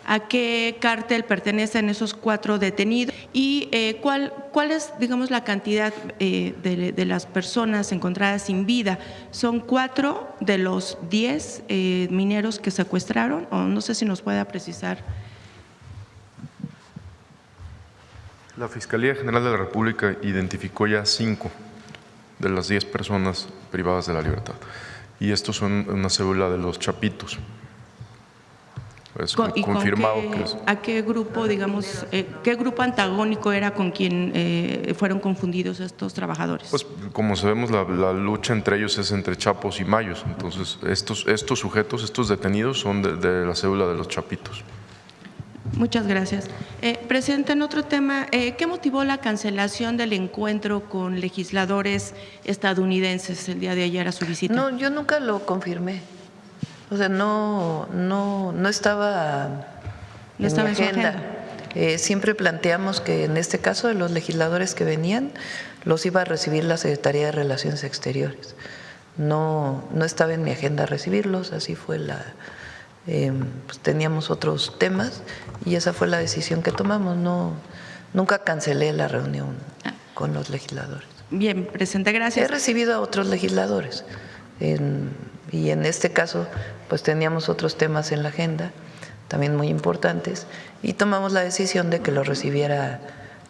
¿a qué cártel pertenecen esos 4 detenidos? Y ¿cuál es, digamos, la cantidad de las personas encontradas sin vida? ¿Son 4 de los 10 mineros que secuestraron? O no sé si nos pueda precisar. La Fiscalía General de la República identificó ya 5 de las 10 personas privadas de la libertad. Y estos son una célula de los Chapitos. Es confirmado ¿A qué grupo, digamos, qué grupo antagónico era con quien fueron confundidos estos trabajadores? Pues como sabemos, la lucha entre ellos es entre Chapos y Mayos. Entonces, estos sujetos, estos detenidos son de la célula de los Chapitos. Muchas gracias. Presidenta, en otro tema, ¿qué motivó la cancelación del encuentro con legisladores estadounidenses el día de ayer a su visita? No, yo nunca lo confirmé. O sea, no estaba en mi agenda. Siempre planteamos que en este caso de los legisladores que venían, los iba a recibir la Secretaría de Relaciones Exteriores. No estaba en mi agenda recibirlos, así fue pues teníamos otros temas y esa fue la decisión que tomamos. Nunca cancelé la reunión con los legisladores. Bien, presidenta, gracias. He recibido a otros legisladores y en este caso pues teníamos otros temas en la agenda también muy importantes y tomamos la decisión de que lo recibiera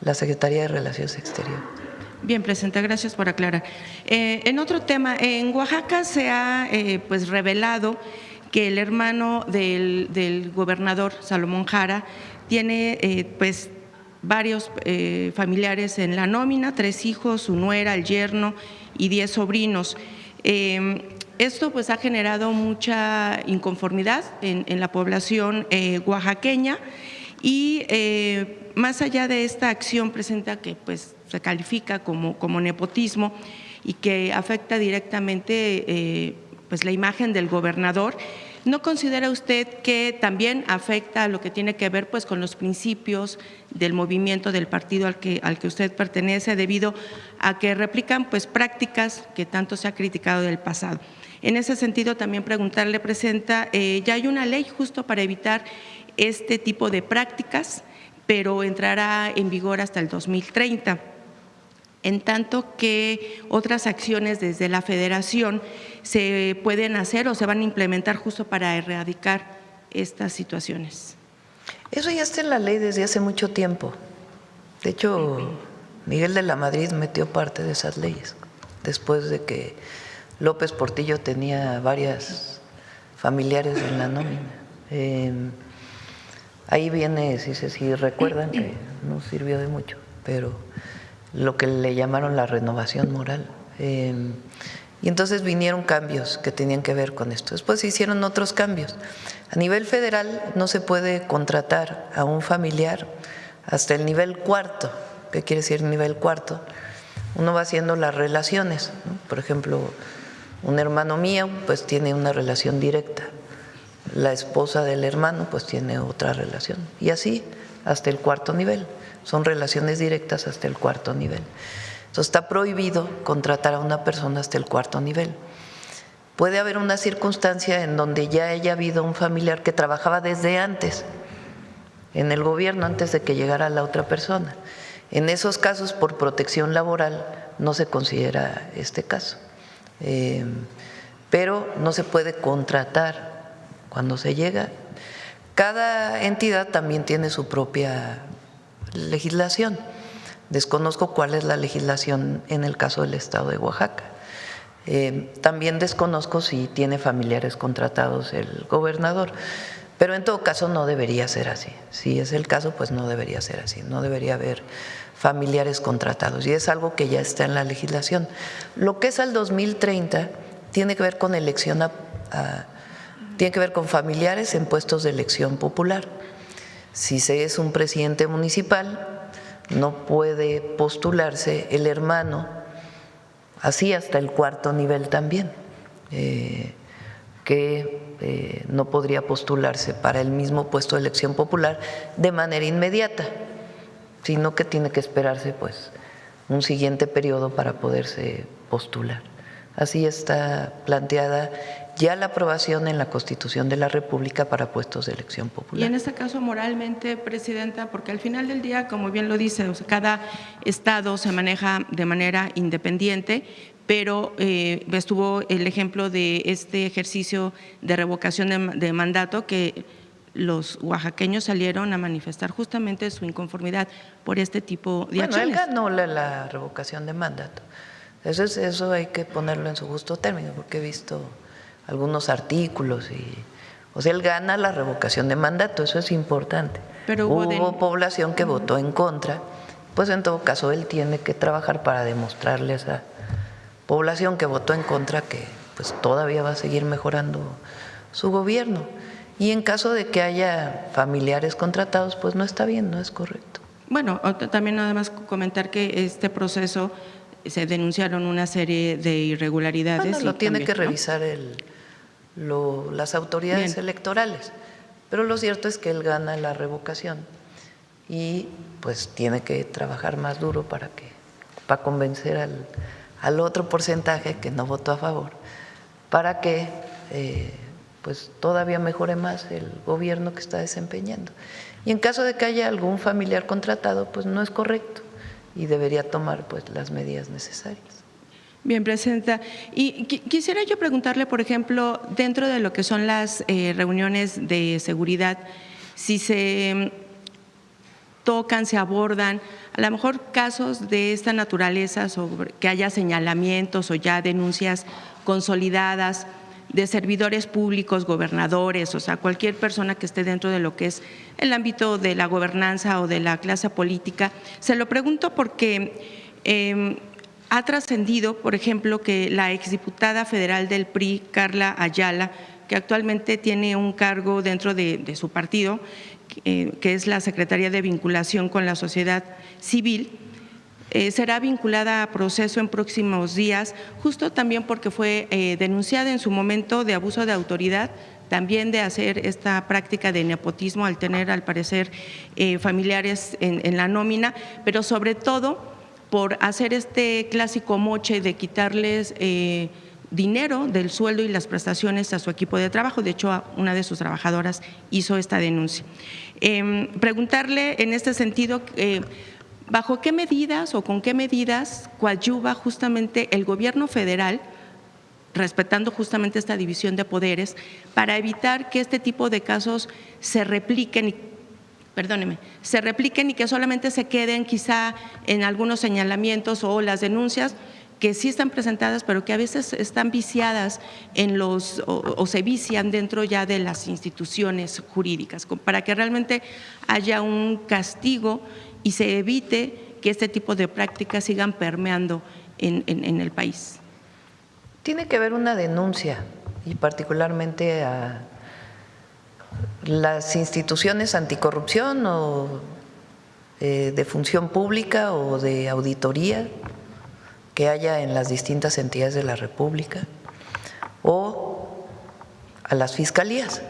la Secretaría de Relaciones Exteriores. Bien, presidenta, gracias por aclarar. En otro tema, en Oaxaca se ha pues revelado que el hermano del gobernador Salomón Jara tiene pues varios familiares en la nómina, 3 hijos, su nuera, el yerno y 10 sobrinos. Esto pues ha generado mucha inconformidad en la población oaxaqueña y más allá de esta acción presenta que pues se califica como nepotismo y que afecta directamente pues la imagen del gobernador, ¿no considera usted que también afecta a lo que tiene que ver pues con los principios del movimiento del partido al que usted pertenece, debido a que replican pues prácticas que tanto se ha criticado del pasado? En ese sentido, también preguntarle, presidenta, ya hay una ley justo para evitar este tipo de prácticas, pero entrará en vigor hasta el 2030. En tanto que otras acciones desde la Federación se pueden hacer o se van a implementar justo para erradicar estas situaciones. Eso ya está en la ley desde hace mucho tiempo. De hecho, Miguel de la Madrid metió parte de esas leyes, después de que López Portillo tenía varias familiares en la nómina. Ahí viene, si recuerdan, que no sirvió de mucho, pero lo que le llamaron la renovación moral. Y entonces vinieron cambios que tenían que ver con esto. Después se hicieron otros cambios. A nivel federal no se puede contratar a un familiar hasta el nivel 4. ¿Qué quiere decir nivel 4? Uno va haciendo las relaciones, ¿no? Por ejemplo, un hermano mío pues tiene una relación directa. La esposa del hermano pues tiene otra relación. Y así hasta el 4.º nivel. Son relaciones directas hasta el 4.º nivel. Entonces está prohibido contratar a una persona hasta el 4.º nivel. Puede haber una circunstancia en donde ya haya habido un familiar que trabajaba desde antes en el gobierno, antes de que llegara la otra persona. En esos casos, por protección laboral, no se considera este caso. Pero no se puede contratar cuando se llega. Cada entidad también tiene su propia legislación. Desconozco cuál es la legislación en el caso del estado de Oaxaca. También desconozco si tiene familiares contratados el gobernador, pero en todo caso no debería ser así. Si es el caso, pues no debería ser así, no debería haber familiares contratados, y es algo que ya está en la legislación. Lo que es al 2030 tiene que ver con tiene que ver con familiares en puestos de elección popular. Si se es un presidente municipal, no puede postularse el hermano, así hasta el 4º nivel también, que no podría postularse para el mismo puesto de elección popular de manera inmediata, sino que tiene que esperarse pues un siguiente periodo para poderse postular. Así está planteada ya la aprobación en la Constitución de la República para puestos de elección popular. Y en este caso, moralmente, Presidenta, porque al final del día, como bien lo dice, o sea, cada estado se maneja de manera independiente, pero estuvo el ejemplo de este ejercicio de revocación de mandato que los oaxaqueños salieron a manifestar justamente su inconformidad por este tipo de acciones. Él ganó la revocación de mandato. Eso hay que ponerlo en su justo término, porque he visto algunos artículos o sea, él gana la revocación de mandato, eso es importante. Pero hubo población que votó en contra, pues en todo caso él tiene que trabajar para demostrarle a esa población que votó en contra que pues todavía va a seguir mejorando su gobierno. Y en caso de que haya familiares contratados, pues no está bien, no es correcto. Bueno, también nada más comentar que este proceso se denunciaron una serie de irregularidades. Bueno, lo tiene también, que revisar las autoridades electorales, pero lo cierto es que él gana la revocación y pues tiene que trabajar más duro para convencer al otro porcentaje que no votó a favor, para que pues todavía mejore más el gobierno que está desempeñando. Y en caso de que haya algún familiar contratado, pues no es correcto y debería tomar pues las medidas necesarias. Bien, Presidenta. Y quisiera yo preguntarle, por ejemplo, dentro de lo que son las reuniones de seguridad, si se tocan, se abordan, a lo mejor casos de esta naturaleza, sobre que haya señalamientos o ya denuncias consolidadas de servidores públicos, gobernadores, o sea, cualquier persona que esté dentro de lo que es el ámbito de la gobernanza o de la clase política. Se lo pregunto porque ha trascendido, por ejemplo, que la exdiputada federal del PRI, Carla Ayala, que actualmente tiene un cargo dentro de su partido, que es la Secretaría de Vinculación con la Sociedad Civil, será vinculada a proceso en próximos días, justo también porque fue denunciada en su momento de abuso de autoridad, también de hacer esta práctica de nepotismo al tener, al parecer, familiares en la nómina, pero sobre todo por hacer este clásico moche de quitarles dinero del sueldo y las prestaciones a su equipo de trabajo. De hecho, una de sus trabajadoras hizo esta denuncia. Preguntarle en este sentido, ¿bajo qué medidas o con qué medidas coadyuva justamente el gobierno federal, respetando justamente esta división de poderes, para evitar que este tipo de casos se repliquen y que solamente se queden quizá en algunos señalamientos o las denuncias que sí están presentadas, pero que a veces están viciadas o se vician dentro ya de las instituciones jurídicas, para que realmente haya un castigo y se evite que este tipo de prácticas sigan permeando en el país? Tiene que haber una denuncia, y particularmente a las instituciones anticorrupción o de función pública o de auditoría que haya en las distintas entidades de la República, o a las fiscalías.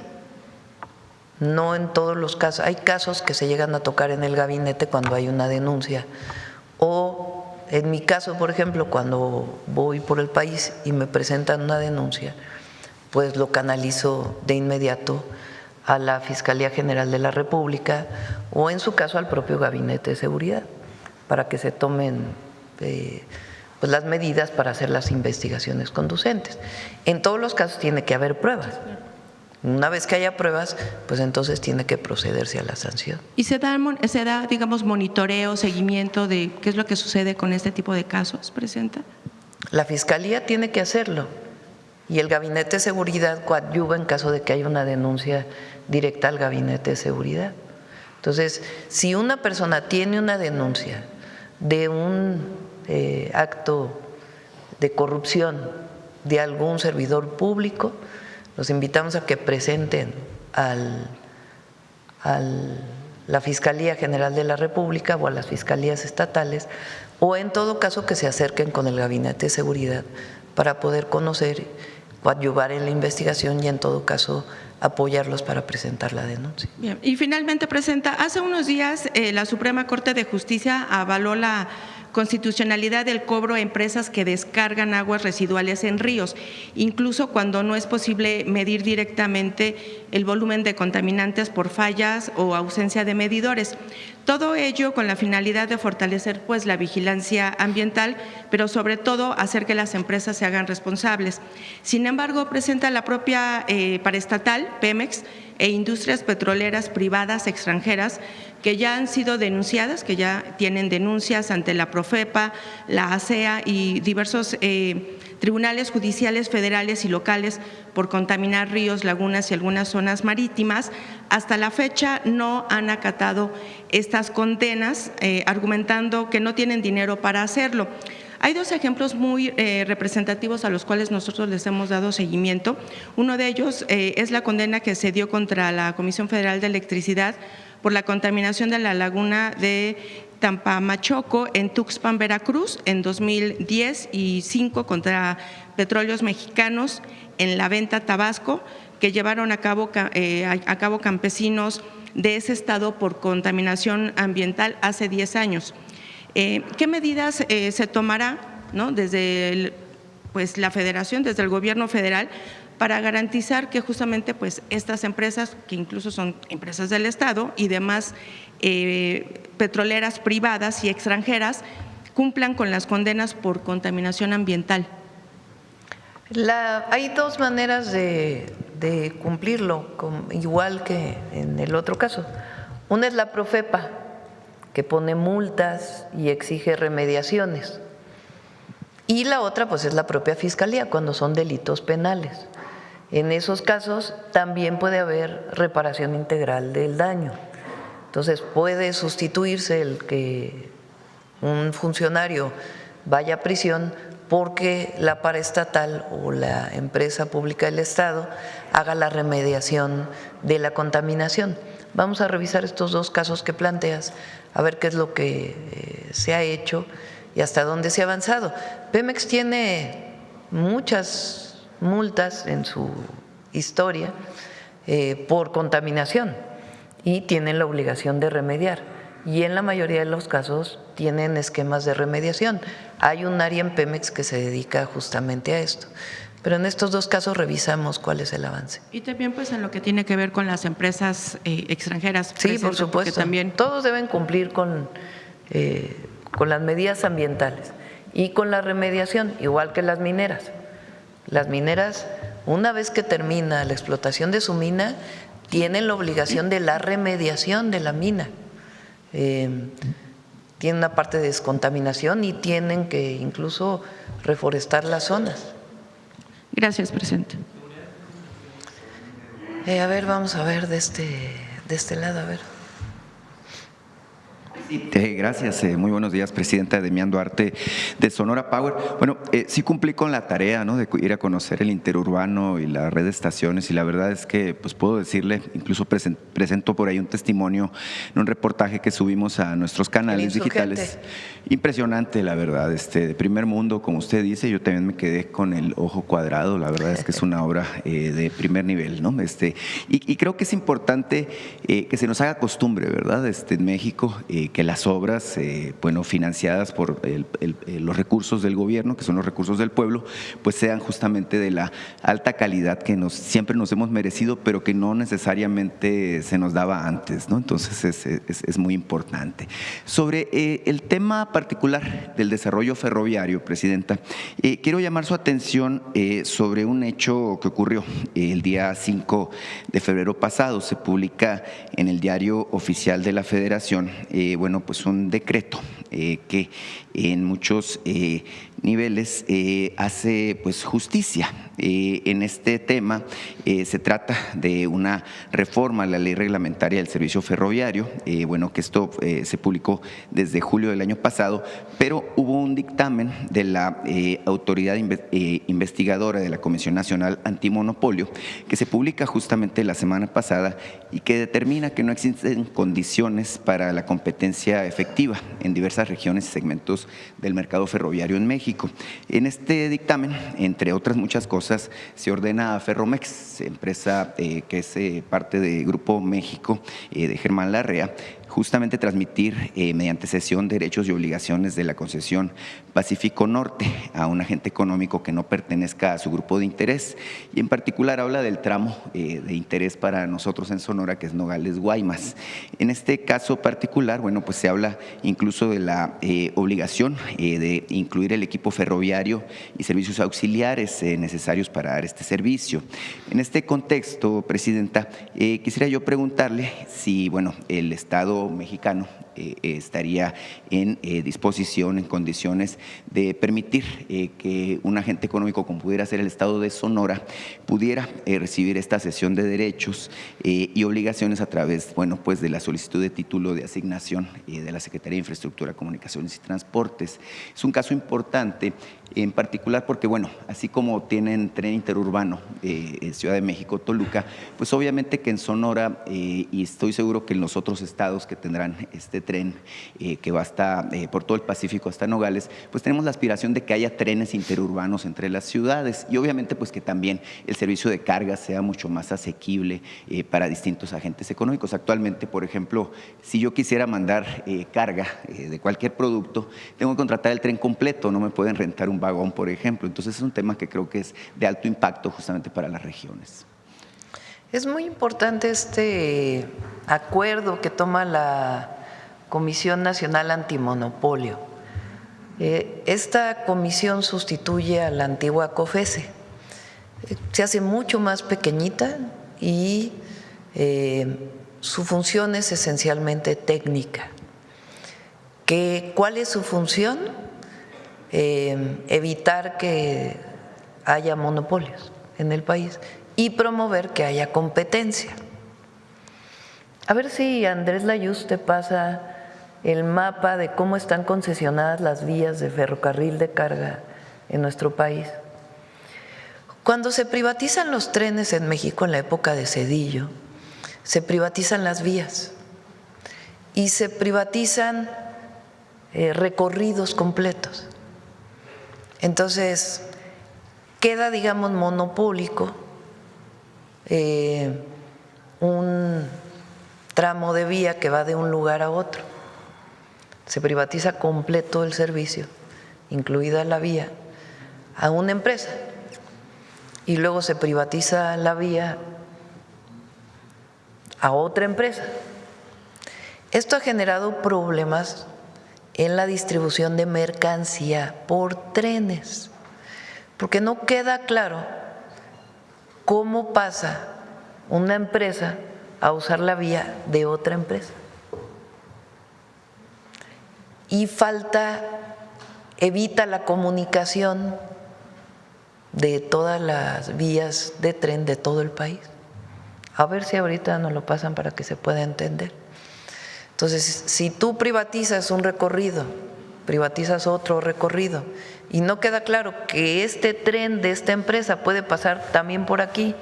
No en todos los casos, hay casos que se llegan a tocar en el gabinete cuando hay una denuncia, o en mi caso, por ejemplo, cuando voy por el país y me presentan una denuncia, pues lo canalizo de inmediato a la Fiscalía General de la República o en su caso al propio Gabinete de Seguridad para que se tomen pues las medidas para hacer las investigaciones conducentes. En todos los casos tiene que haber pruebas. Una vez que haya pruebas, pues entonces tiene que procederse a la sanción. ¿Y se da, digamos, monitoreo, seguimiento de qué es lo que sucede con este tipo de casos, Presidenta? La Fiscalía tiene que hacerlo y el Gabinete de Seguridad coadyuva en caso de que haya una denuncia directa al Gabinete de Seguridad. Entonces, si una persona tiene una denuncia de un acto de corrupción de algún servidor público, los invitamos a que presenten a la Fiscalía General de la República o a las fiscalías estatales, o en todo caso que se acerquen con el Gabinete de Seguridad para poder conocer, coadyuvar en la investigación y en todo caso apoyarlos para presentar la denuncia. Bien. Y finalmente, Presidenta, hace unos días la Suprema Corte de Justicia avaló la constitucionalidad del cobro a empresas que descargan aguas residuales en ríos, incluso cuando no es posible medir directamente el volumen de contaminantes por fallas o ausencia de medidores. Todo ello con la finalidad de fortalecer pues la vigilancia ambiental, pero sobre todo hacer que las empresas se hagan responsables. Sin embargo, presenta la propia paraestatal, Pemex, e industrias petroleras privadas extranjeras que ya han sido denunciadas, que ya tienen denuncias ante la Profepa, la ASEA y diversos tribunales judiciales federales y locales por contaminar ríos, lagunas y algunas zonas marítimas. Hasta la fecha no han acatado estas condenas, argumentando que no tienen dinero para hacerlo. Hay dos ejemplos muy representativos a los cuales nosotros les hemos dado seguimiento. Uno de ellos es la condena que se dio contra la Comisión Federal de Electricidad por la contaminación de la laguna de Tampamachoco en Tuxpan, Veracruz, en 2010, y 5 contra Petróleos Mexicanos en La Venta, Tabasco, que llevaron a cabo campesinos de ese estado por contaminación ambiental hace 10 años. ¿Qué medidas se tomará, ¿no?, desde la Federación, desde el Gobierno federal, para garantizar que justamente pues estas empresas, que incluso son empresas del Estado y demás petroleras privadas y extranjeras, cumplan con las condenas por contaminación ambiental? Hay dos maneras de cumplirlo, igual que en el otro caso. Una es la Profepa, que pone multas y exige remediaciones. Y la otra pues es la propia Fiscalía, cuando son delitos penales. En esos casos también puede haber reparación integral del daño. Entonces puede sustituirse el que un funcionario vaya a prisión porque la paraestatal o la empresa pública del Estado haga la remediación de la contaminación. Vamos a revisar estos dos casos que planteas, a ver qué es lo que se ha hecho y hasta dónde se ha avanzado. Pemex tiene muchas multas en su historia por contaminación y tienen la obligación de remediar. Y en la mayoría de los casos tienen esquemas de remediación. Hay un área en Pemex que se dedica justamente a esto. Pero en estos dos casos revisamos cuál es el avance. Y también pues en lo que tiene que ver con las empresas extranjeras. Sí, por supuesto. También todos deben cumplir con las medidas ambientales y con la remediación, igual que las mineras. Las mineras, una vez que termina la explotación de su mina, tienen la obligación de la remediación de la mina. Tienen una parte de descontaminación y tienen que incluso reforestar las zonas. Gracias, presidente. A ver, vamos a ver de este lado, a ver. Gracias, muy buenos días, presidenta. Demián Duarte, de Sonora Power. Bueno, sí cumplí con la tarea, ¿no?, de ir a conocer el interurbano y la red de estaciones, y la verdad es que pues puedo decirle, incluso presento por ahí un testimonio en un reportaje que subimos a nuestros canales digitales. Impresionante, la verdad, de primer mundo, como usted dice. Yo también me quedé con el ojo cuadrado. La verdad es que es una obra de primer nivel, ¿no? Y creo que es importante que se nos haga costumbre, ¿verdad?, en México, que las obras, financiadas por los recursos del gobierno, que son los recursos del pueblo, pues sean justamente de la alta calidad que siempre nos hemos merecido, pero que no necesariamente se nos daba antes, ¿no? Entonces es muy importante. Sobre el tema particular del desarrollo ferroviario, presidenta, quiero llamar su atención sobre un hecho que ocurrió el día 5 de febrero pasado. Se publica en el Diario Oficial de la Federación, pues un decreto que en muchos niveles hace pues justicia. En este tema se trata de una reforma a la ley reglamentaria del servicio ferroviario, bueno, que esto se publicó desde julio del año pasado, pero hubo un dictamen de la autoridad investigadora de la Comisión Nacional Antimonopolio que se publica justamente la semana pasada y que determina que no existen condiciones para la competencia efectiva en diversas regiones y segmentos del mercado ferroviario en México. En este dictamen, entre otras muchas cosas, se ordena a Ferromex, empresa que es parte de Grupo México de Germán Larrea, justamente transmitir mediante cesión derechos y obligaciones de la concesión Pacífico Norte a un agente económico que no pertenezca a su grupo de interés, y en particular habla del tramo de interés para nosotros en Sonora, que es Nogales-Guaymas. En este caso particular, bueno, pues se habla incluso de la obligación de incluir el equipo ferroviario y servicios auxiliares necesarios para dar este servicio. En este contexto, Presidenta, quisiera yo preguntarle si, bueno, el Estado mexicano estaría en disposición, en condiciones de permitir que un agente económico como pudiera ser el Estado de Sonora pudiera recibir esta cesión de derechos y obligaciones a través, bueno, pues de la solicitud de título de asignación de la Secretaría de Infraestructura, Comunicaciones y Transportes. Es un caso importante, en particular porque, bueno, así como tienen tren interurbano Ciudad de México, Toluca, pues obviamente que en Sonora, y estoy seguro que en los otros estados que tendrán este tren que va hasta por todo el Pacífico hasta Nogales, pues tenemos la aspiración de que haya trenes interurbanos entre las ciudades y obviamente pues que también el servicio de carga sea mucho más asequible para distintos agentes económicos. Actualmente, por ejemplo, si yo quisiera mandar carga de cualquier producto, tengo que contratar el tren completo, no me pueden rentar un vagón, por ejemplo. Entonces es un tema que creo que es de alto impacto justamente para las regiones. Es muy importante este acuerdo que toma la Comisión Nacional Antimonopolio. Esta comisión sustituye a la antigua COFECE. Se hace mucho más pequeñita y su función es esencialmente técnica. ¿Cuál es su función? Evitar que haya monopolios en el país y promover que haya competencia. A ver si Andrés Layuz te pasa el mapa de cómo están concesionadas las vías de ferrocarril de carga en nuestro país. Cuando se privatizan los trenes en México en la época de Zedillo, se privatizan las vías y se privatizan recorridos completos. Entonces, queda, digamos, monopólico un tramo de vía que va de un lugar a otro. Se privatiza completo el servicio, incluida la vía, a una empresa. Y luego se privatiza la vía a otra empresa. Esto ha generado problemas en la distribución de mercancía por trenes, porque no queda claro cómo pasa una empresa a usar la vía de otra empresa. Y evita la comunicación de todas las vías de tren de todo el país. A ver si ahorita nos lo pasan para que se pueda entender. Entonces, si tú privatizas un recorrido, privatizas otro recorrido y no queda claro que este tren de esta empresa puede pasar también por aquí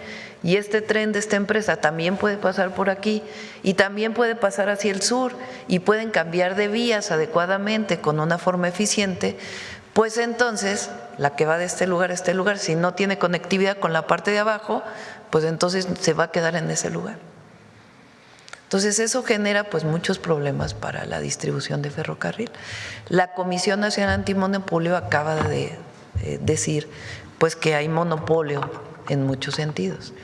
y este tren de esta empresa también puede pasar por aquí y también puede pasar hacia el sur y pueden cambiar de vías adecuadamente con una forma eficiente, pues entonces la que va de este lugar a este lugar, si no tiene conectividad con la parte de abajo, pues entonces se va a quedar en ese lugar. Entonces eso genera pues muchos problemas para la distribución de ferrocarril. La Comisión Nacional Antimonopolio acaba de decir pues que hay monopolio en muchos sentidos.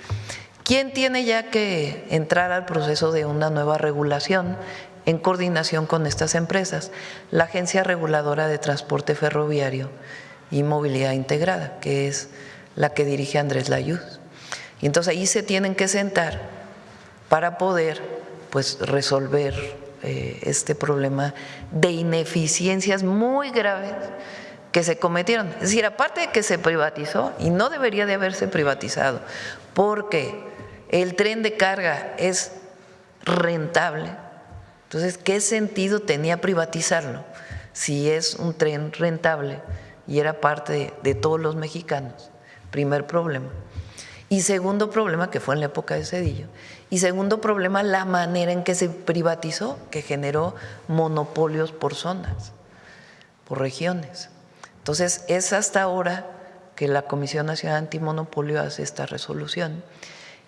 ¿Quién tiene ya que entrar al proceso de una nueva regulación en coordinación con estas empresas? La Agencia Reguladora de Transporte Ferroviario y Movilidad Integrada, que es la que dirige Andrés Layuz. Y entonces ahí se tienen que sentar para poder pues resolver este problema de ineficiencias muy graves que se cometieron. Es decir, aparte de que se privatizó, y no debería de haberse privatizado, porque el tren de carga es rentable, entonces, ¿qué sentido tenía privatizarlo si es un tren rentable y era parte de todos los mexicanos? Primer problema. Y segundo problema, que fue en la época de Zedillo. Y segundo problema, la manera en que se privatizó, que generó monopolios por zonas, por regiones. Entonces, es hasta ahora que la Comisión Nacional Antimonopolio hace esta resolución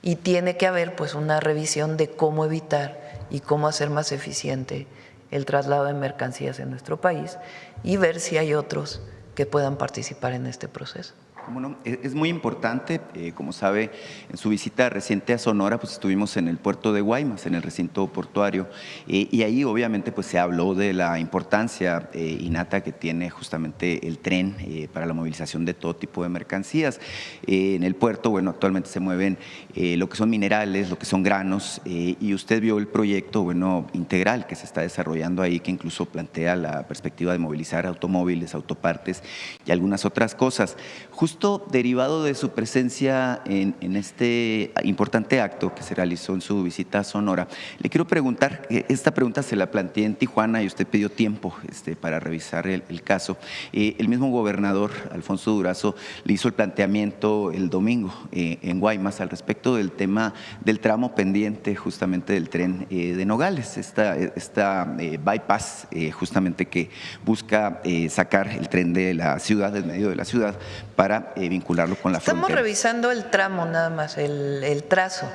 y tiene que haber pues una revisión de cómo evitar y cómo hacer más eficiente el traslado de mercancías en nuestro país y ver si hay otros que puedan participar en este proceso. Bueno, es muy importante, como sabe, en su visita reciente a Sonora, pues estuvimos en el puerto de Guaymas, en el recinto portuario, y ahí obviamente pues se habló de la importancia innata que tiene justamente el tren para la movilización de todo tipo de mercancías. En el puerto, bueno, actualmente se mueven lo que son minerales, lo que son granos, y usted vio el proyecto, bueno, integral que se está desarrollando ahí, que incluso plantea la perspectiva de movilizar automóviles, autopartes y algunas otras cosas. Justo derivado de su presencia en este importante acto que se realizó en su visita a Sonora, le quiero preguntar, esta pregunta se la planteé en Tijuana y usted pidió tiempo para revisar el caso. El mismo gobernador, Alfonso Durazo, le hizo el planteamiento el domingo en Guaymas al respecto del tema del tramo pendiente justamente del tren de Nogales, esta bypass justamente que busca sacar el tren de la ciudad, del medio de la ciudad, para vincularlo con la frontera. Estamos revisando el tramo nada más, el trazo.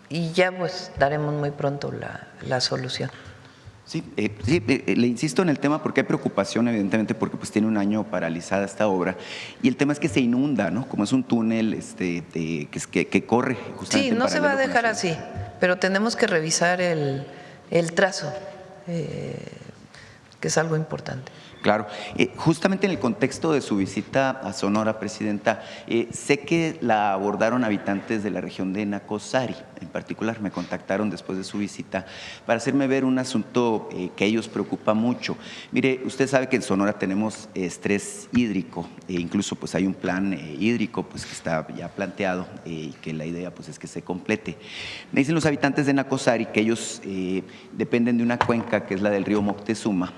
Y ya pues daremos muy pronto la solución. Sí, le insisto en el tema porque hay preocupación, evidentemente, porque pues tiene un año paralizada esta obra y el tema es que se inunda, ¿no? Como es un túnel que corre justamente. Sí, no se va a dejar así, pero tenemos que revisar el trazo, que es algo importante. Claro. Justamente en el contexto de su visita a Sonora, Presidenta, sé que la abordaron habitantes de la región de Nacozari. En particular, me contactaron después de su visita para hacerme ver un asunto que a ellos preocupa mucho. Mire, usted sabe que en Sonora tenemos estrés hídrico, incluso pues hay un plan hídrico pues que está ya planteado y que la idea pues es que se complete. Me dicen los habitantes de Nacozari que ellos dependen de una cuenca que es la del río Moctezuma,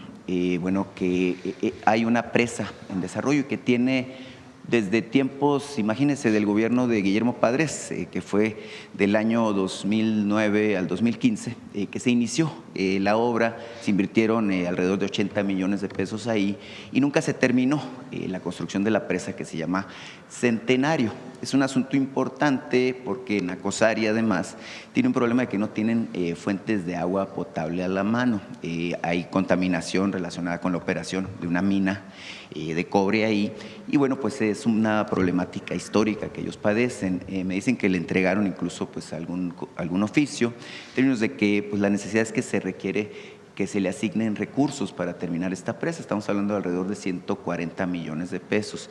bueno, que hay una presa en desarrollo y que tiene desde tiempos, imagínense, del gobierno de Guillermo Padres, que fue del año 2009 al 2015, que se inició la obra, se invirtieron alrededor de 80 millones de pesos ahí y nunca se terminó la construcción de la presa que se llama Centenario. Es un asunto importante porque Nacozari además tiene un problema de que no tienen fuentes de agua potable a la mano. Hay contaminación relacionada con la operación de una mina de cobre ahí y bueno, pues es una problemática histórica que ellos padecen. Me dicen que le entregaron incluso pues algún oficio, en términos de que pues la necesidad es que se requiere que se le asignen recursos para terminar esta presa. Estamos hablando de alrededor de 140 millones de pesos.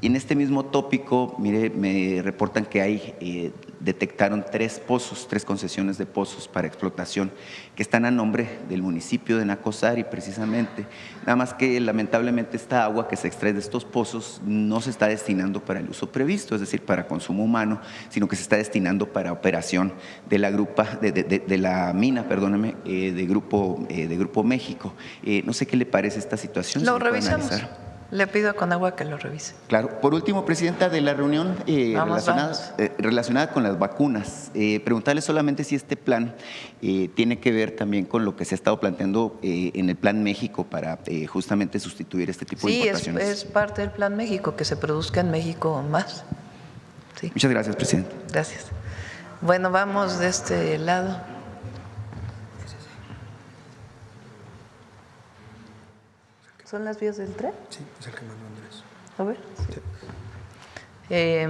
Y en este mismo tópico, mire, me reportan que detectaron 3 pozos, 3 concesiones de pozos para explotación que están a nombre del municipio de Nacozari precisamente. Nada más que lamentablemente esta agua que se extrae de estos pozos no se está destinando para el uso previsto, es decir, para consumo humano, sino que se está destinando para operación de la mina, perdóneme, de Grupo México. No sé qué le parece esta situación. Lo revisamos. Le pido a Conagua que lo revise. Claro. Por último, Presidenta, de la reunión relacionada con las vacunas, preguntarle solamente si este plan tiene que ver también con lo que se ha estado planteando en el Plan México para justamente sustituir este tipo de importaciones. Sí, es parte del Plan México, que se produzca en México más. Sí. Muchas gracias, Presidenta. Gracias. Bueno, vamos de este lado. ¿Son las vías del tren? Sí, es el que mandó Andrés. A ver. Sí.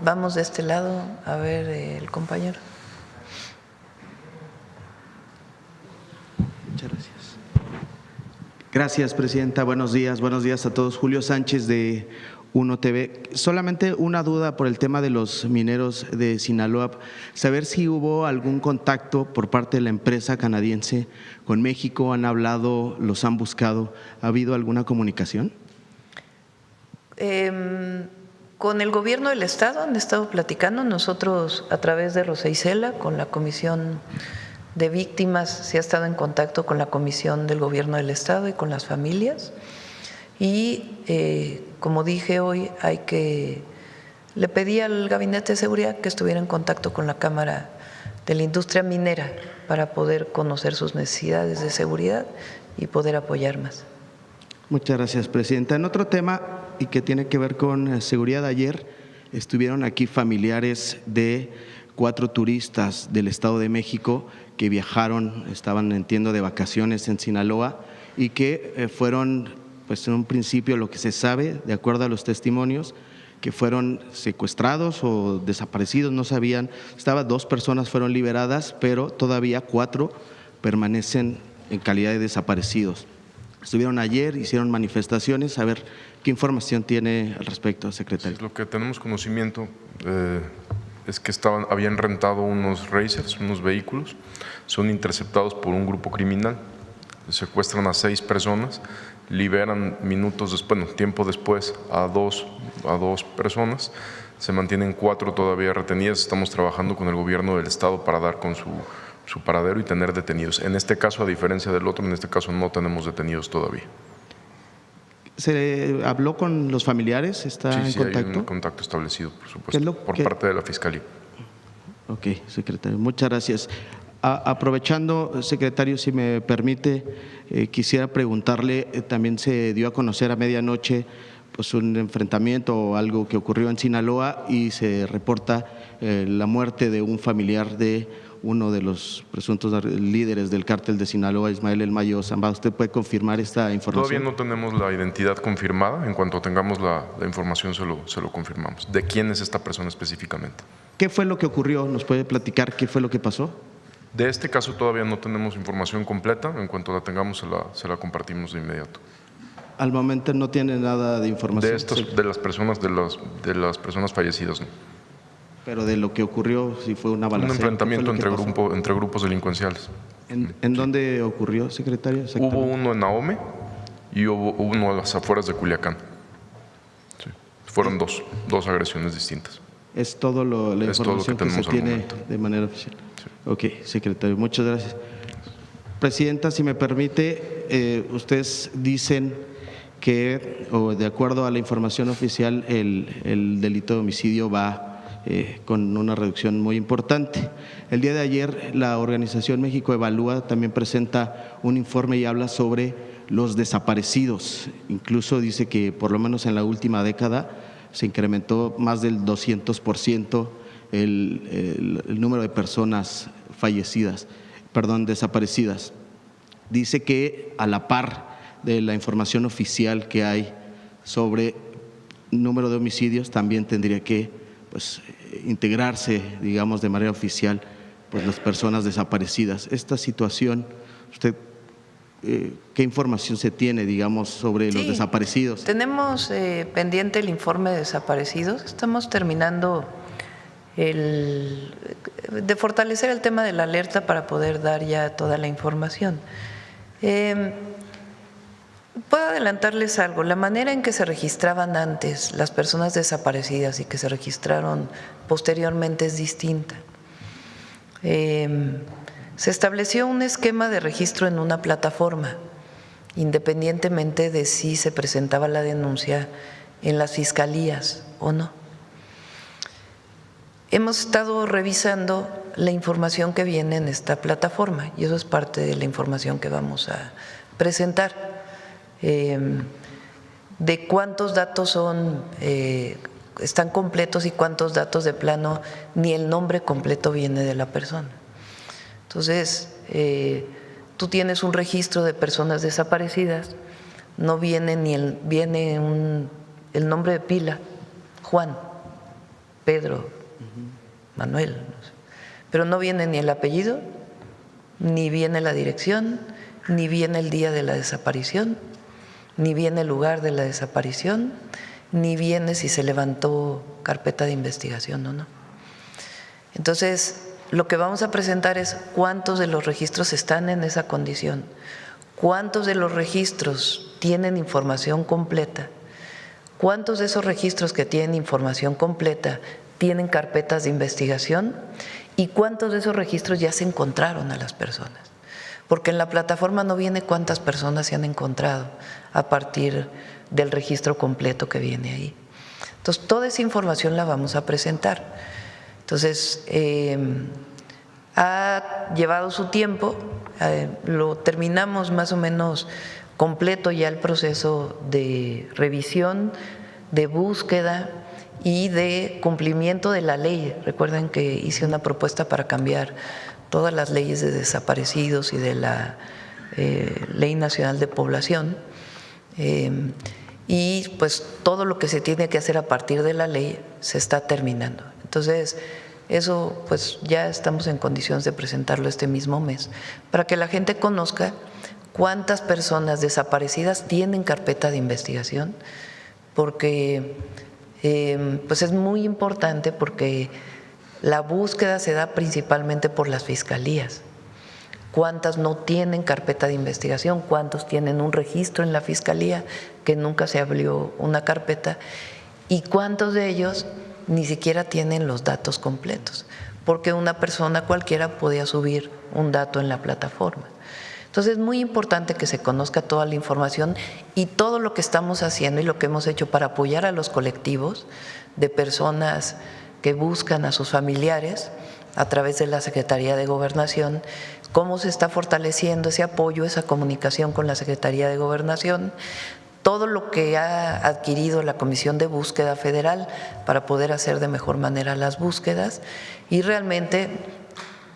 Vamos de este lado a ver el compañero. Muchas gracias. Gracias, Presidenta. Buenos días a todos. Julio Sánchez de 1 TV. Solamente una duda por el tema de los mineros de Sinaloa, saber si hubo algún contacto por parte de la empresa canadiense con México, han hablado, los han buscado, ¿ha habido alguna comunicación? Con el gobierno del estado han estado platicando, nosotros a través de Rosa Isela, con la comisión de víctimas, se ha estado en contacto con la comisión del gobierno del estado y con las familias. Y como dije hoy, le pedí al Gabinete de Seguridad que estuviera en contacto con la Cámara de la Industria Minera para poder conocer sus necesidades de seguridad y poder apoyar más. Muchas gracias, Presidenta. En otro tema, y que tiene que ver con seguridad, ayer estuvieron aquí familiares de 4 turistas del Estado de México que viajaron, estaban, entiendo, de vacaciones en Sinaloa y que fueron, pues en un principio lo que se sabe, de acuerdo a los testimonios, que fueron secuestrados o desaparecidos, no sabían, 2 personas fueron liberadas, pero todavía 4 permanecen en calidad de desaparecidos. Estuvieron ayer, hicieron manifestaciones, a ver qué información tiene al respecto, secretario. Sí, lo que tenemos conocimiento es que habían rentado unos racers, unos vehículos, son interceptados por un grupo criminal, secuestran a 6 personas, liberan tiempo después a dos personas, se mantienen 4 todavía retenidas. Estamos trabajando con el gobierno del estado para dar con su paradero y tener detenidos. En este caso, a diferencia del otro, en este caso no tenemos detenidos todavía. ¿Se habló con los familiares? ¿Está en contacto? Hay un contacto establecido, por supuesto, por parte de la Fiscalía. Ok, secretario, muchas gracias. Aprovechando, secretario, si me permite, quisiera preguntarle, también se dio a conocer a medianoche pues un enfrentamiento o algo que ocurrió en Sinaloa y se reporta la muerte de un familiar de uno de los presuntos líderes del cártel de Sinaloa, Ismael El Mayo Zambada. ¿Usted puede confirmar esta información? Todavía no tenemos la identidad confirmada. En cuanto tengamos la información se lo confirmamos. ¿De quién es esta persona específicamente? ¿Qué fue lo que ocurrió? ¿Nos puede platicar qué fue lo que pasó? De este caso todavía no tenemos información completa. En cuanto la tengamos se la compartimos de inmediato. Al momento no tiene nada de información. De las personas fallecidas, ¿no? Pero de lo que ocurrió, si fue una balacera. Un enfrentamiento entre grupos delincuenciales. ¿En dónde ocurrió, secretario? Hubo uno en Ahome y hubo uno a las afueras de Culiacán. Sí. Fueron dos agresiones distintas. Es todo la información que se tiene de manera oficial. Sí. Ok, secretario, muchas gracias. Presidenta, si me permite, ustedes dicen que, o de acuerdo a la información oficial, el delito de homicidio va con una reducción muy importante. El día de ayer la organización México Evalúa también presenta un informe y habla sobre los desaparecidos. Incluso dice que por lo menos en la última década se incrementó más del 200% el número de personas desaparecidas. Dice que a la par de la información oficial que hay sobre número de homicidios, también tendría que integrarse, digamos, de manera oficial, las personas desaparecidas. Esta situación, usted, ¿qué información se tiene, digamos, sobre los desaparecidos? Tenemos pendiente el informe de desaparecidos. Estamos terminando de fortalecer el tema de la alerta para poder dar ya toda la información. Puedo adelantarles algo. La manera en que se registraban antes las personas desaparecidas y que se registraron posteriormente es distinta. Se estableció un esquema de registro en una plataforma, independientemente de si se presentaba la denuncia en las fiscalías o no. Hemos estado revisando la información que viene en esta plataforma y eso es parte de la información que vamos a presentar. De cuántos datos están completos y cuántos datos de plano ni el nombre completo viene de la persona. Entonces, tú tienes un registro de personas desaparecidas, no viene el nombre de pila, Juan, Pedro, Manuel, no sé, pero no viene ni el apellido, ni viene la dirección, ni viene el día de la desaparición, ni viene el lugar de la desaparición ni viene si se levantó carpeta de investigación o no. Entonces, lo que vamos a presentar es cuántos de los registros están en esa condición, cuántos de los registros tienen información completa, cuántos de esos registros que tienen información completa tienen carpetas de investigación y cuántos de esos registros ya se encontraron a las personas. Porque en la plataforma no viene cuántas personas se han encontrado a partir del registro completo que viene ahí. Entonces, toda esa información la vamos a presentar. Entonces, ha llevado su tiempo, lo terminamos más o menos completo ya el proceso de revisión, de búsqueda y de cumplimiento de la ley. Recuerden que hice una propuesta para cambiar todas las leyes de desaparecidos y de la Ley Nacional de Población, y pues todo lo que se tiene que hacer a partir de la ley se está terminando. Entonces, eso pues ya estamos en condiciones de presentarlo este mismo mes para que la gente conozca cuántas personas desaparecidas tienen carpeta de investigación, porque pues es muy importante, porque la búsqueda se da principalmente por las fiscalías. ¿Cuántas no tienen carpeta de investigación? ¿Cuántos tienen un registro en la fiscalía que nunca se abrió una carpeta? ¿Y cuántos de ellos ni siquiera tienen los datos completos? Porque una persona cualquiera podía subir un dato en la plataforma. Entonces es muy importante que se conozca toda la información y todo lo que estamos haciendo y lo que hemos hecho para apoyar a los colectivos de personas que buscan a sus familiares a través de la Secretaría de Gobernación, cómo se está fortaleciendo ese apoyo, esa comunicación con la Secretaría de Gobernación, todo lo que ha adquirido la Comisión de Búsqueda Federal para poder hacer de mejor manera las búsquedas y realmente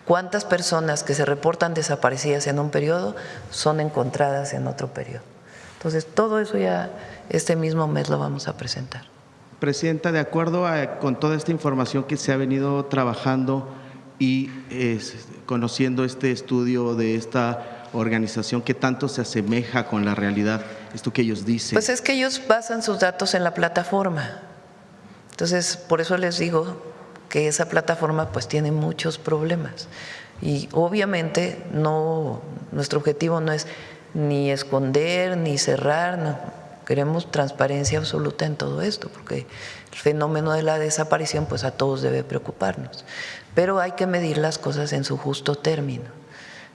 cuántas personas que se reportan desaparecidas en un periodo son encontradas en otro periodo. Entonces, todo eso ya este mismo mes lo vamos a presentar. Presidenta, de acuerdo con toda esta información que se ha venido trabajando y conociendo este estudio de esta organización que tanto se asemeja con la realidad, esto que ellos dicen. Pues es que ellos basan sus datos en la plataforma. Entonces, por eso les digo que esa plataforma pues tiene muchos problemas. Y obviamente nuestro objetivo no es ni esconder ni cerrar, no. Queremos transparencia absoluta en todo esto, porque el fenómeno de la desaparición pues a todos debe preocuparnos, pero hay que medir las cosas en su justo término.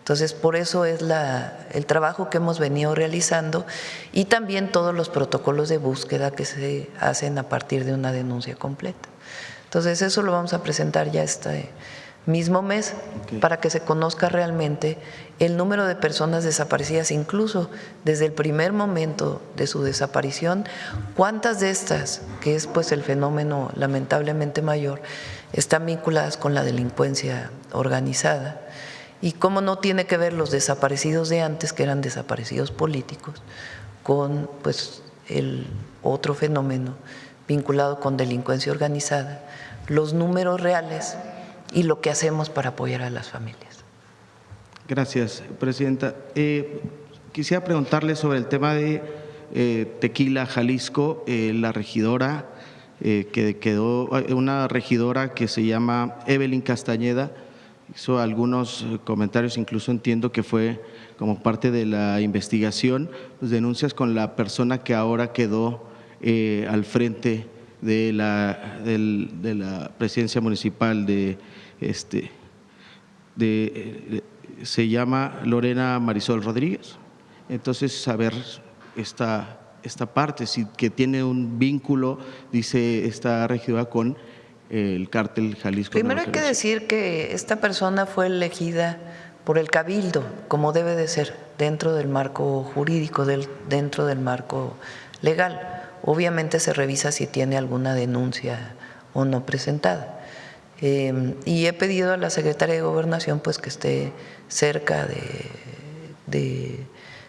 Entonces, por eso es el trabajo que hemos venido realizando y también todos los protocolos de búsqueda que se hacen a partir de una denuncia completa. Entonces, eso lo vamos a presentar ya este mismo mes para que se conozca realmente el número de personas desaparecidas, incluso desde el primer momento de su desaparición, cuántas de estas, que es pues el fenómeno lamentablemente mayor, están vinculadas con la delincuencia organizada y cómo no tiene que ver los desaparecidos de antes, que eran desaparecidos políticos, con pues el otro fenómeno vinculado con delincuencia organizada, los números reales y lo que hacemos para apoyar a las familias. Gracias, Presidenta. Quisiera preguntarle sobre el tema de Tequila, Jalisco, la regidora, que quedó una regidora que se llama Evelyn Castañeda, hizo algunos comentarios, incluso entiendo que fue como parte de la investigación, pues denuncias con la persona que ahora quedó al frente de la presidencia municipal se llama Lorena Marisol Rodríguez. Entonces, saber esta parte, si que tiene un vínculo, dice esta regidora, con el cártel Jalisco. Primero hay que decir que esta persona fue elegida por el Cabildo, como debe de ser, dentro del marco jurídico, dentro del marco legal. Obviamente se revisa si tiene alguna denuncia o no presentada. Y he pedido a la Secretaría de Gobernación pues que esté cerca de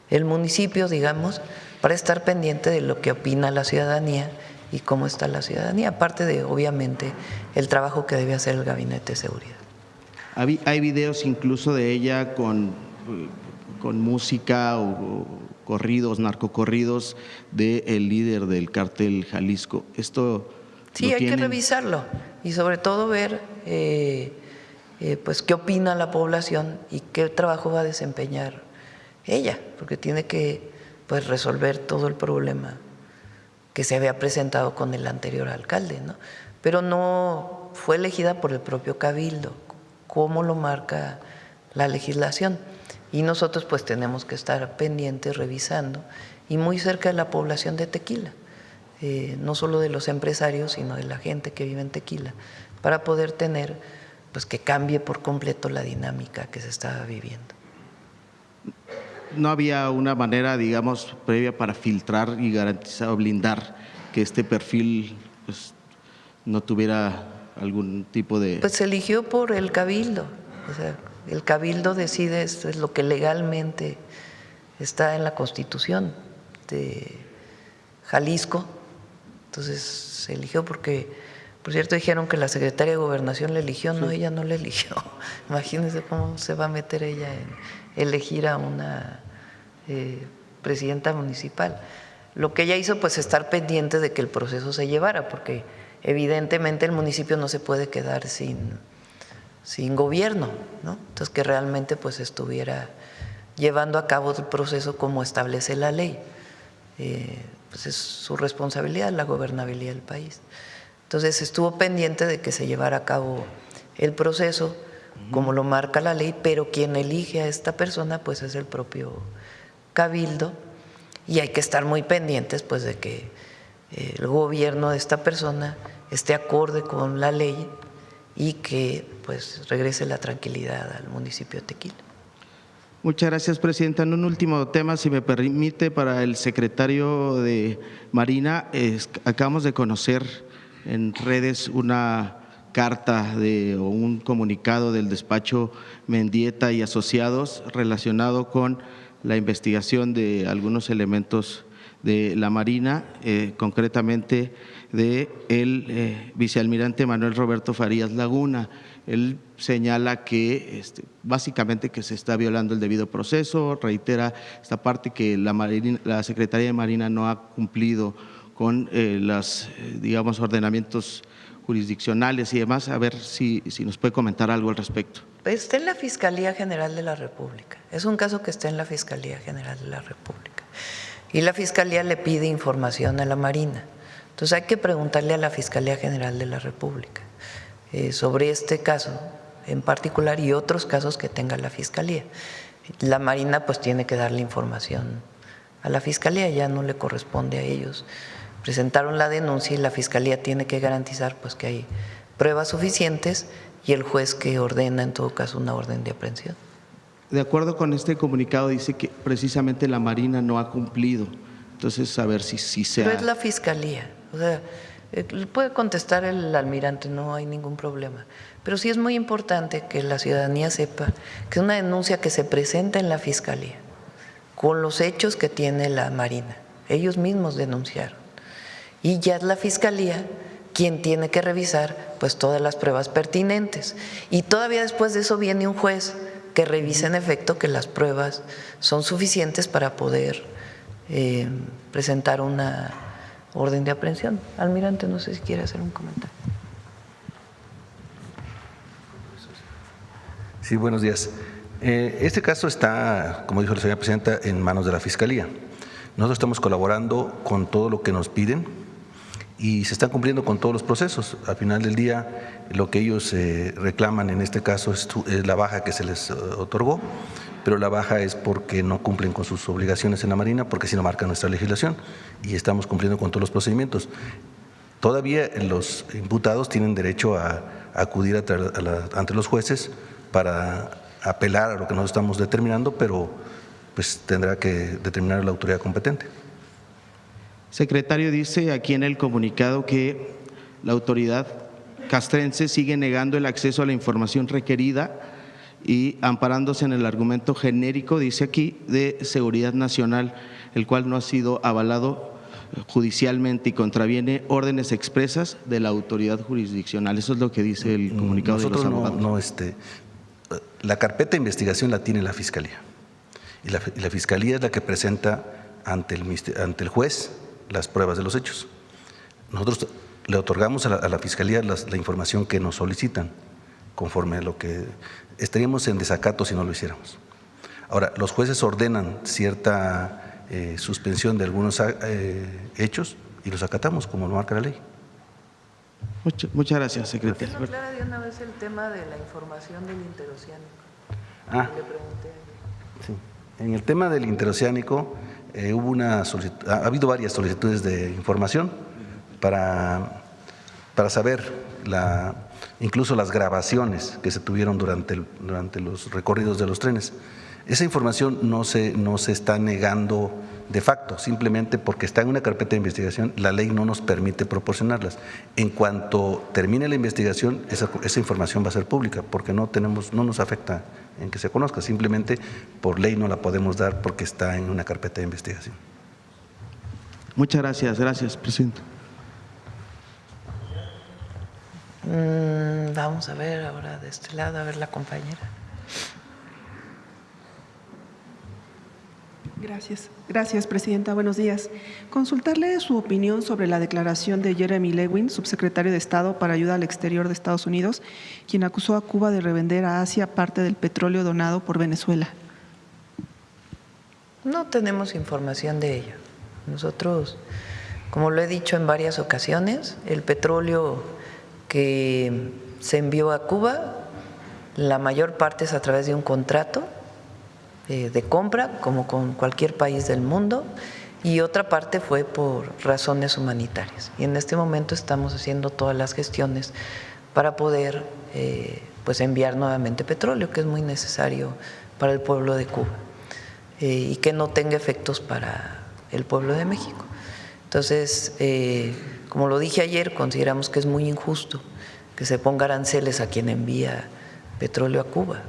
el municipio, digamos, para estar pendiente de lo que opina la ciudadanía y cómo está la ciudadanía, aparte de, obviamente, el trabajo que debe hacer el Gabinete de Seguridad. Hay videos incluso de ella con música corridos, narcocorridos del líder del cártel Jalisco. Esto sí, hay que revisarlo y sobre todo ver pues qué opina la población y qué trabajo va a desempeñar ella, porque tiene que pues resolver todo el problema que se había presentado con el anterior alcalde, ¿no? Pero no fue elegida por el propio Cabildo, como lo marca la legislación. Y nosotros pues tenemos que estar pendientes, revisando, y muy cerca de la población de Tequila, no solo de los empresarios, sino de la gente que vive en Tequila, para poder tener pues que cambie por completo la dinámica que se estaba viviendo. ¿No había una manera, digamos, previa para filtrar y garantizar o blindar que este perfil pues, no tuviera algún tipo de… Pues se eligió por el Cabildo, o sea, el Cabildo decide, esto es lo que legalmente está en la Constitución de Jalisco, entonces se eligió porque, por cierto, dijeron que la secretaria de Gobernación la eligió, no, ella no la eligió, imagínense cómo se va a meter ella en elegir a una presidenta municipal. Lo que ella hizo pues estar pendiente de que el proceso se llevara, porque evidentemente el municipio no se puede quedar sin gobierno, ¿no? Entonces que realmente pues estuviera llevando a cabo el proceso como establece la ley. Pues es su responsabilidad la gobernabilidad del país. Entonces estuvo pendiente de que se llevara a cabo el proceso como lo marca la ley, pero quien elige a esta persona pues es el propio Cabildo, y hay que estar muy pendientes pues de que el gobierno de esta persona esté acorde con la ley y que pues regrese la tranquilidad al municipio de Tequila. Muchas gracias, presidenta. En un último tema, si me permite, para el secretario de Marina, acabamos de conocer en redes una carta o un comunicado del despacho Mendieta y Asociados relacionado con la investigación de algunos elementos de la Marina, concretamente de el vicealmirante Manuel Roberto Farías Laguna. Él señala que básicamente que se está violando el debido proceso, reitera esta parte que la Secretaría de Marina no ha cumplido con los, digamos, ordenamientos jurisdiccionales y demás. A ver si nos puede comentar algo al respecto. Está en la Fiscalía General de la República, es un caso que está en la Fiscalía General de la República y la Fiscalía le pide información a la Marina. Entonces hay que preguntarle a la Fiscalía General de la República sobre este caso en particular y otros casos que tenga la Fiscalía. La Marina pues tiene que darle información a la Fiscalía, ya no le corresponde a ellos. Presentaron la denuncia y la Fiscalía tiene que garantizar pues que hay pruebas suficientes y el juez que ordena en todo caso una orden de aprehensión. De acuerdo con este comunicado dice que precisamente la Marina no ha cumplido. Entonces, a ver si sea… Pero es la Fiscalía, o sea, puede contestar el almirante, no hay ningún problema. Pero sí es muy importante que la ciudadanía sepa que es una denuncia que se presenta en la Fiscalía con los hechos que tiene la Marina. Ellos mismos denunciaron. Y ya es la Fiscalía quien tiene que revisar pues todas las pruebas pertinentes. Y todavía después de eso viene un juez que revise en efecto que las pruebas son suficientes para poder presentar una orden de aprehensión. Almirante, no sé si quiere hacer un comentario. Sí, buenos días. Este caso está, como dijo la señora presidenta, en manos de la Fiscalía. Nosotros estamos colaborando con todo lo que nos piden y se están cumpliendo con todos los procesos. Al final del día, lo que ellos reclaman en este caso es la baja que se les otorgó, pero la baja es porque no cumplen con sus obligaciones en la Marina, porque así lo marca nuestra legislación y estamos cumpliendo con todos los procedimientos. Todavía los imputados tienen derecho a acudir ante los jueces para apelar a lo que nosotros estamos determinando, pero pues tendrá que determinar la autoridad competente. Secretario, dice aquí en el comunicado que la autoridad castrense sigue negando el acceso a la información requerida y amparándose en el argumento genérico, dice aquí, de seguridad nacional, el cual no ha sido avalado judicialmente y contraviene órdenes expresas de la autoridad jurisdiccional. Eso es lo que dice el comunicado de los abogados. La carpeta de investigación la tiene la Fiscalía y la Fiscalía es la que presenta ante el juez las pruebas de los hechos. Nosotros le otorgamos a la Fiscalía la información que nos solicitan, conforme a lo que estaríamos en desacato si no lo hiciéramos. Ahora, los jueces ordenan cierta suspensión de algunos hechos y los acatamos como lo marca la ley. Muchas gracias, secretario. ¿Por qué no aclara de una vez el tema de la información del interoceánico? Le pregunté ayer. Sí. En el tema del interoceánico ha habido varias solicitudes de información para saber incluso las grabaciones que se tuvieron durante los recorridos de los trenes. Esa información no se está negando de facto, simplemente porque está en una carpeta de investigación, la ley no nos permite proporcionarlas. En cuanto termine la investigación, esa información va a ser pública, porque no nos afecta en que se conozca, simplemente por ley no la podemos dar porque está en una carpeta de investigación. Muchas gracias, presidente. Vamos a ver ahora de este lado, a ver la compañera. Gracias, presidenta. Buenos días. Consultarle su opinión sobre la declaración de Jeremy Lewin, subsecretario de Estado para Ayuda al Exterior de Estados Unidos, quien acusó a Cuba de revender a Asia parte del petróleo donado por Venezuela. No tenemos información de ello. Nosotros, como lo he dicho en varias ocasiones, el petróleo que se envió a Cuba, la mayor parte es a través de un contrato de compra, como con cualquier país del mundo, y otra parte fue por razones humanitarias. Y en este momento estamos haciendo todas las gestiones para poder pues enviar nuevamente petróleo, que es muy necesario para el pueblo de Cuba y que no tenga efectos para el pueblo de México. Entonces, como lo dije ayer, consideramos que es muy injusto que se ponga aranceles a quien envía petróleo a Cuba.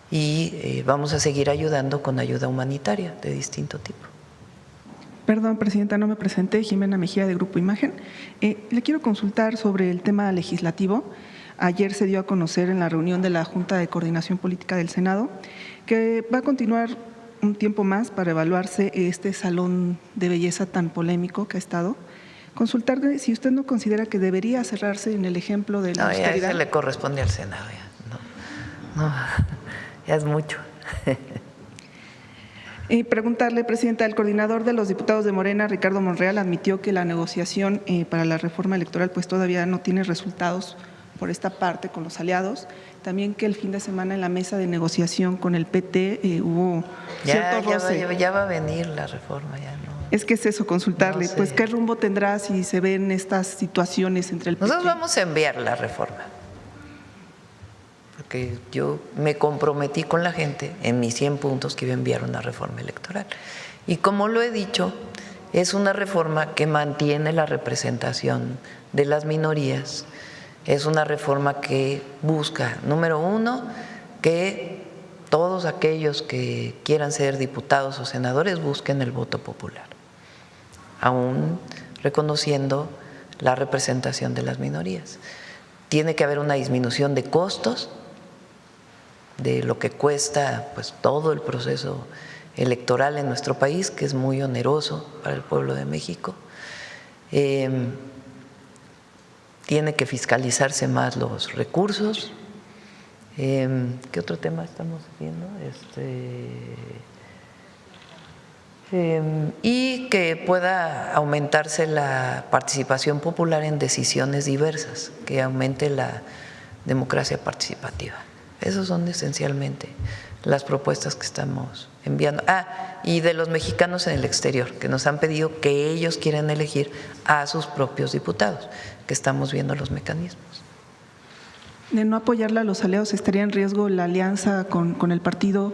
Y vamos a seguir ayudando con ayuda humanitaria de distinto tipo. Perdón, presidenta, no me presenté. Jimena Mejía, de Grupo Imagen. Le quiero consultar sobre el tema legislativo. Ayer se dio a conocer en la reunión de la Junta de Coordinación Política del Senado que va a continuar un tiempo más para evaluarse este salón de belleza tan polémico que ha estado. Consultarle si usted no considera que debería cerrarse en el ejemplo de la austeridad. Ya eso le corresponde al Senado. Ya es mucho. Y preguntarle, presidenta, el coordinador de los diputados de Morena, Ricardo Monreal, admitió que la negociación para la reforma electoral pues todavía no tiene resultados por esta parte con los aliados. También que el fin de semana en la mesa de negociación con el PT hubo cierto roce. Ya va a venir la reforma, ya no. Es que es eso, consultarle, No sé. pues qué rumbo tendrá si se ven estas situaciones entre el PT. Nosotros vamos a enviar la reforma, porque yo me comprometí con la gente en mis 100 puntos que iba a enviar una reforma electoral. Y como lo he dicho, es una reforma que mantiene la representación de las minorías, es una reforma que busca, número uno, que todos aquellos que quieran ser diputados o senadores busquen el voto popular, aún reconociendo la representación de las minorías. Tiene que haber una disminución de costos, de lo que cuesta pues todo el proceso electoral en nuestro país, que es muy oneroso para el pueblo de México. Tiene que fiscalizarse más los recursos. ¿Qué otro tema estamos viendo? Y que pueda aumentarse la participación popular en decisiones diversas, que aumente la democracia participativa. Esas son esencialmente las propuestas que estamos enviando. Y de los mexicanos en el exterior, que nos han pedido que ellos quieren elegir a sus propios diputados, que estamos viendo los mecanismos. De no apoyarla a los aliados, ¿estaría en riesgo la alianza con el partido?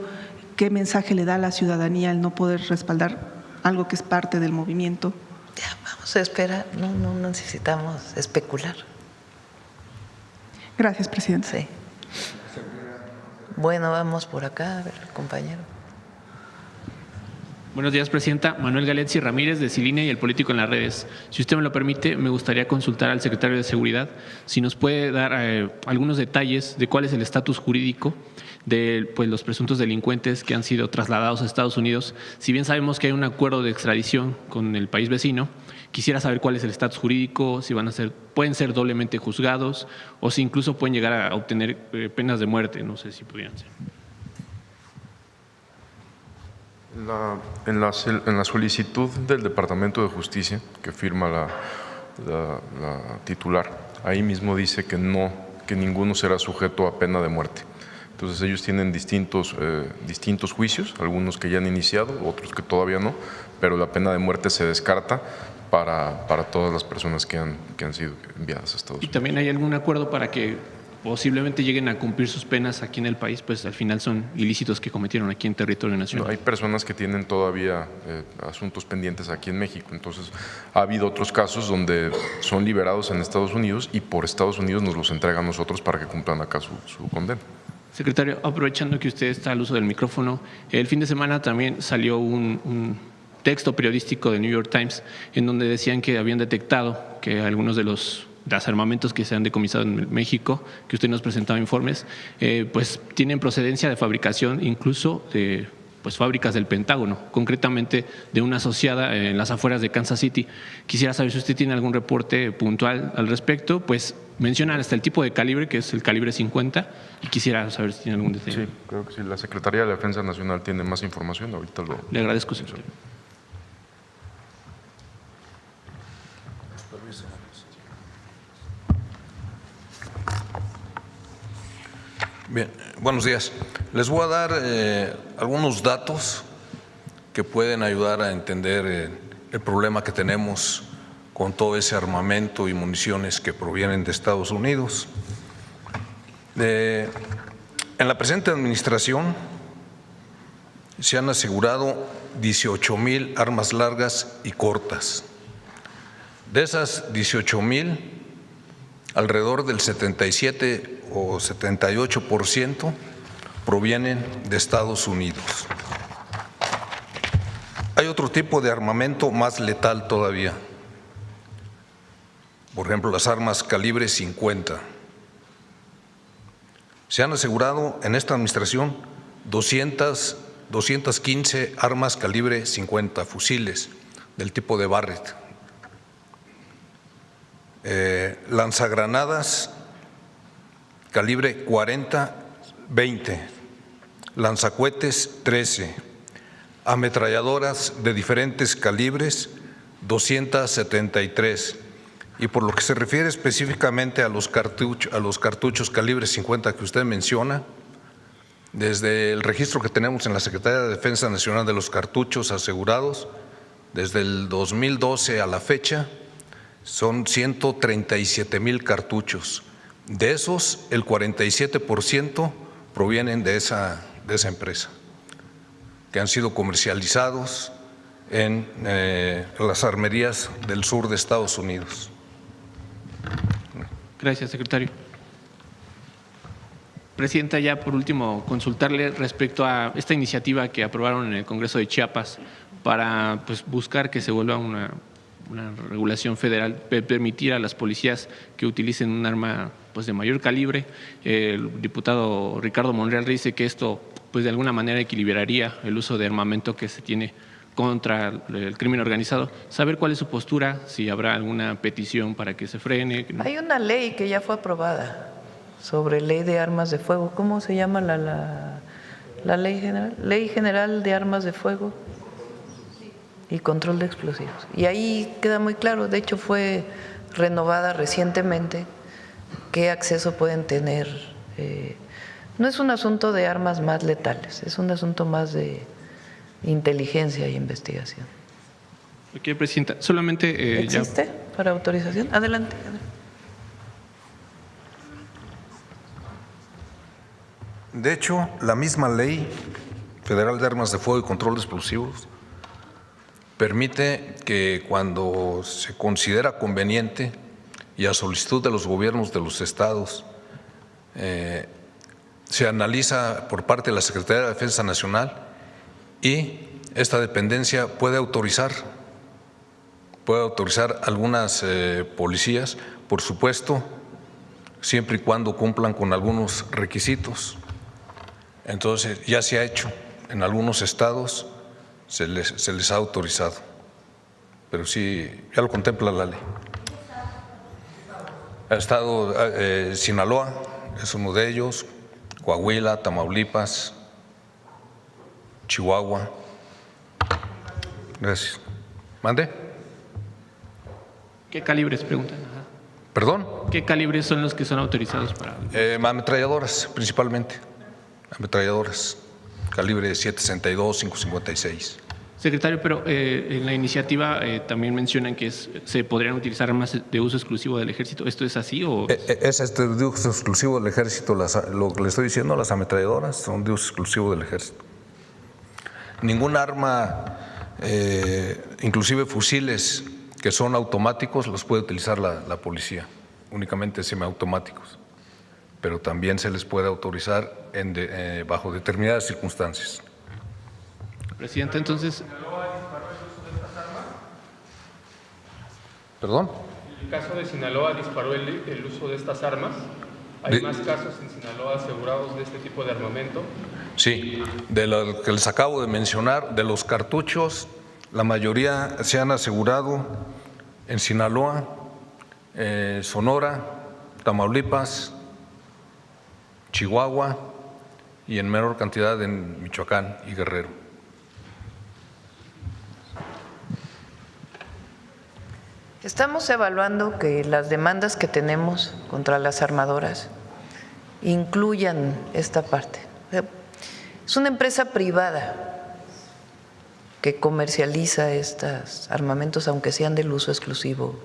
¿Qué mensaje le da a la ciudadanía el no poder respaldar algo que es parte del movimiento? Ya, vamos a esperar, no necesitamos especular. Gracias, presidente. Sí. Bueno, vamos por acá, a ver, compañero. Buenos días, presidenta. Manuel Galetzi Ramírez, de Ciline y El Político en las Redes. Si usted me lo permite, me gustaría consultar al secretario de Seguridad si nos puede dar algunos detalles de cuál es el estatus jurídico de pues, los presuntos delincuentes que han sido trasladados a Estados Unidos. Si bien sabemos que hay un acuerdo de extradición con el país vecino, quisiera saber cuál es el estatus jurídico, si pueden ser doblemente juzgados o si incluso pueden llegar a obtener penas de muerte. No sé si pudieran ser. En la solicitud del Departamento de Justicia que firma la titular, ahí mismo dice que ninguno será sujeto a pena de muerte. Entonces ellos tienen distintos juicios, algunos que ya han iniciado, otros que todavía no, pero la pena de muerte se descarta para todas las personas que han sido enviadas a Estados Unidos. ¿Y también hay algún acuerdo para que posiblemente lleguen a cumplir sus penas aquí en el país? Pues al final son ilícitos que cometieron aquí en territorio nacional. No, hay personas que tienen todavía asuntos pendientes aquí en México. Entonces ha habido otros casos donde son liberados en Estados Unidos y por Estados Unidos nos los entregan a nosotros para que cumplan acá su condena. Secretario, aprovechando que usted está al uso del micrófono, el fin de semana también salió un texto periodístico de New York Times en donde decían que habían detectado que algunos de los armamentos que se han decomisado en México, que usted nos presentaba informes, pues tienen procedencia de fabricación incluso de pues, fábricas del Pentágono, concretamente de una asociada en las afueras de Kansas City. Quisiera saber si usted tiene algún reporte puntual al respecto, pues mencionan hasta el tipo de calibre, que es el calibre 50, y quisiera saber si tiene algún detalle. Sí, creo que sí. La Secretaría de la Defensa Nacional tiene más información. Ahorita le agradezco, secretario. Bien, buenos días. Les voy a dar algunos datos que pueden ayudar a entender el problema que tenemos con todo ese armamento y municiones que provienen de Estados Unidos. En la presente administración se han asegurado 18,000 armas largas y cortas. De esas 18,000, alrededor del 77 o 78% provienen de Estados Unidos. Hay otro tipo de armamento más letal todavía. Por ejemplo, las armas calibre 50. Se han asegurado en esta administración 215 armas calibre 50, fusiles del tipo de Barrett. Lanzagranadas calibre 40, 20, lanzacohetes 13, ametralladoras de diferentes calibres 273. Y por lo que se refiere específicamente a los cartuchos calibre 50 que usted menciona, desde el registro que tenemos en la Secretaría de Defensa Nacional de los cartuchos asegurados, desde el 2012 a la fecha, son 137,000 cartuchos. De esos, el 47% provienen de esa empresa, que han sido comercializados en las armerías del sur de Estados Unidos. Gracias, secretario. Presidenta, ya por último, consultarle respecto a esta iniciativa que aprobaron en el Congreso de Chiapas para pues, buscar que se vuelva una regulación federal, permitir a las policías que utilicen un arma pues, de mayor calibre. El diputado Ricardo Monreal dice que esto pues, de alguna manera equilibraría el uso de armamento que se tiene contra el crimen organizado. Saber cuál es su postura, si habrá alguna petición para que se frene. Hay una ley que ya fue aprobada sobre ley de armas de fuego. ¿Cómo se llama la ley general? Ley General de Armas de Fuego y Control de Explosivos. Y ahí queda muy claro, de hecho fue renovada recientemente, qué acceso pueden tener. No es un asunto de armas más letales, es un asunto más de inteligencia y investigación. Ok, Presidenta, solamente… ¿Existe para autorización? Adelante. De hecho, la misma Ley Federal de Armas de Fuego y Control de Explosivos permite que cuando se considera conveniente y a solicitud de los gobiernos de los estados se analiza por parte de la Secretaría de Defensa Nacional y esta dependencia puede autorizar algunas policías, por supuesto, siempre y cuando cumplan con algunos requisitos. Entonces, ya se ha hecho. En algunos estados se les ha autorizado, pero sí, ya lo contempla la ley. El estado Sinaloa es uno de ellos, Coahuila, Tamaulipas, Chihuahua. Gracias. ¿Mande? ¿Qué calibres, preguntan? Ajá. ¿Perdón? ¿Qué calibres son los que son autorizados para...? Ametralladoras, principalmente. Ametralladoras, calibre 7.62, 5.56. Secretario, pero en la iniciativa también mencionan que se podrían utilizar armas de uso exclusivo del Ejército. ¿Esto es así o...? Es de uso exclusivo del Ejército. Lo que le estoy diciendo, las ametralladoras son de uso exclusivo del Ejército. Ningún arma, inclusive fusiles que son automáticos, los puede utilizar la policía. Únicamente semiautomáticos. Pero también se les puede autorizar bajo determinadas circunstancias. Presidente, entonces… ¿Perdón? ¿En el caso de Sinaloa disparó el uso de estas armas? ¿Hay más casos en Sinaloa asegurados de este tipo de armamento? Sí, de lo que les acabo de mencionar, de los cartuchos, la mayoría se han asegurado en Sinaloa, Sonora, Tamaulipas, Chihuahua y en menor cantidad en Michoacán y Guerrero. Estamos evaluando que las demandas que tenemos contra las armadoras incluyan esta parte. Es una empresa privada que comercializa estos armamentos, aunque sean del uso exclusivo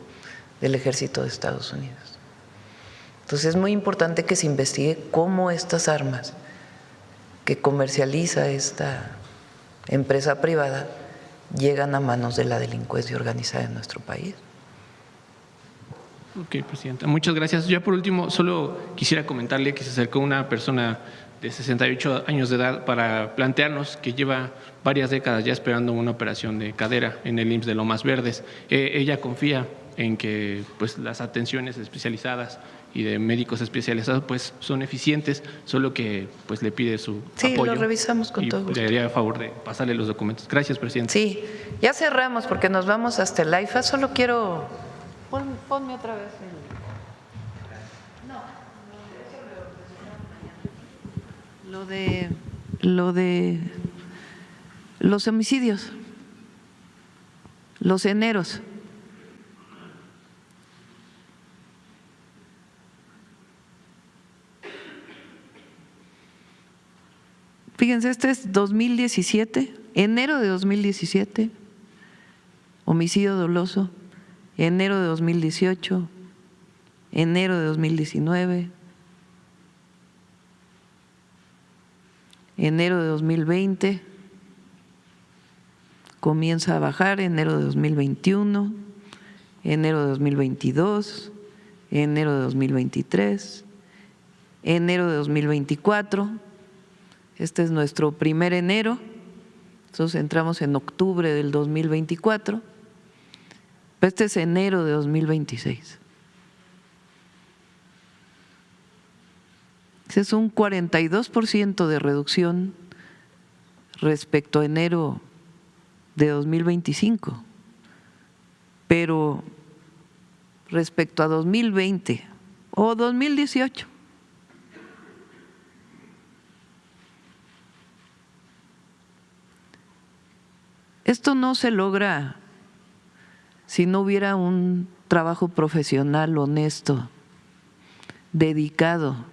del Ejército de Estados Unidos. Entonces es muy importante que se investigue cómo estas armas que comercializa esta empresa privada llegan a manos de la delincuencia organizada en nuestro país. Ok, Presidenta. Muchas gracias. Ya por último, solo quisiera comentarle que se acercó una persona de 68 años de edad para plantearnos que lleva varias décadas ya esperando una operación de cadera en el IMSS de Lomas Verdes. Ella confía en que pues, las atenciones especializadas y de médicos especializados pues, son eficientes, solo que pues, le pide su apoyo. Sí, lo revisamos con todo gusto. Le haría a favor de pasarle los documentos. Gracias, Presidenta. Sí, ya cerramos porque nos vamos hasta el AIFA. Solo quiero… Ponme otra vez lo de los homicidios, los eneros. Fíjense, este es 2017, enero de 2017, homicidio doloso. Enero de 2018, enero de 2019, enero de 2020, comienza a bajar, enero de 2021, enero de 2022, enero de 2023, enero de 2024, este es nuestro primer enero, entonces entramos en octubre del 2024. Este es enero de 2026. Ese es un 42% de reducción respecto a enero de 2025. Pero respecto a 2020 o 2018. Esto no se logra si no hubiera un trabajo profesional, honesto, dedicado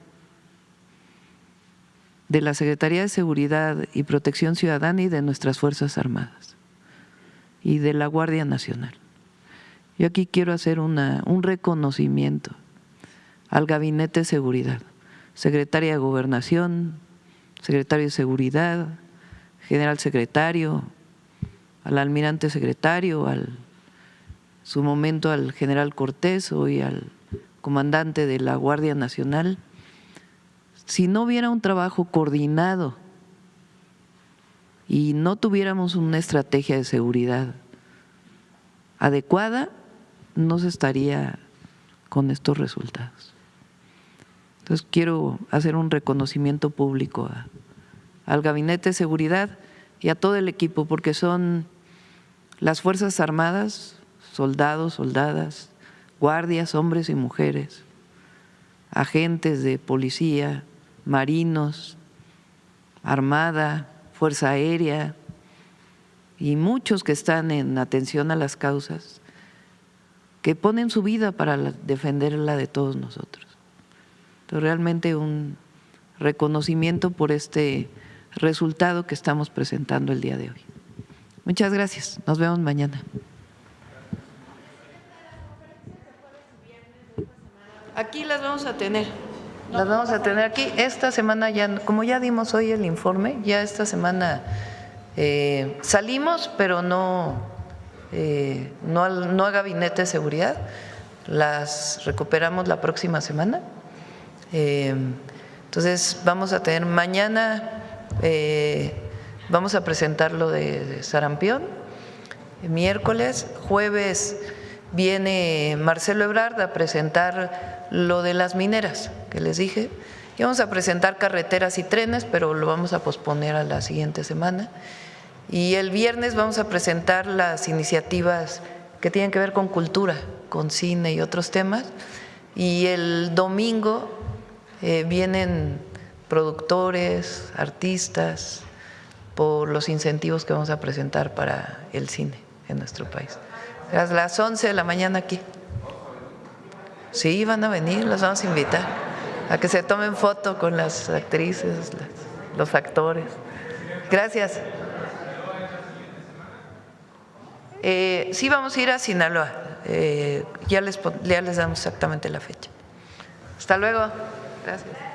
de la Secretaría de Seguridad y Protección Ciudadana y de nuestras Fuerzas Armadas y de la Guardia Nacional. Yo aquí quiero hacer un reconocimiento al Gabinete de Seguridad, Secretaria de Gobernación, Secretario de Seguridad, General Secretario, al Almirante Secretario, su momento al General Cortés, hoy al Comandante de la Guardia Nacional. Si no hubiera un trabajo coordinado y no tuviéramos una estrategia de seguridad adecuada, no se estaría con estos resultados. Entonces quiero hacer un reconocimiento público al Gabinete de Seguridad y a todo el equipo, porque son las Fuerzas Armadas, soldados, soldadas, guardias, hombres y mujeres, agentes de policía, marinos, Armada, Fuerza Aérea y muchos que están en atención a las causas, que ponen su vida para defender la de todos nosotros. Entonces, realmente un reconocimiento por este resultado que estamos presentando el día de hoy. Muchas gracias. Nos vemos mañana. Aquí las vamos a tener. Las vamos a tener aquí. Esta semana ya, como ya dimos hoy el informe, ya esta semana salimos, pero no a Gabinete de Seguridad. Las recuperamos la próxima semana. Entonces vamos a tener mañana, vamos a presentar lo de sarampión, miércoles, jueves viene Marcelo Ebrard a presentar lo de las mineras que les dije, y vamos a presentar carreteras y trenes, pero lo vamos a posponer a la siguiente semana. Y el viernes vamos a presentar las iniciativas que tienen que ver con cultura, con cine y otros temas. Y el domingo vienen productores, artistas, por los incentivos que vamos a presentar para el cine en nuestro país. A las 11 de la mañana aquí. Sí, van a venir, los vamos a invitar a que se tomen foto con las actrices, los actores. Gracias. Sí, vamos a ir a Sinaloa. Ya les damos exactamente la fecha. Hasta luego. Gracias.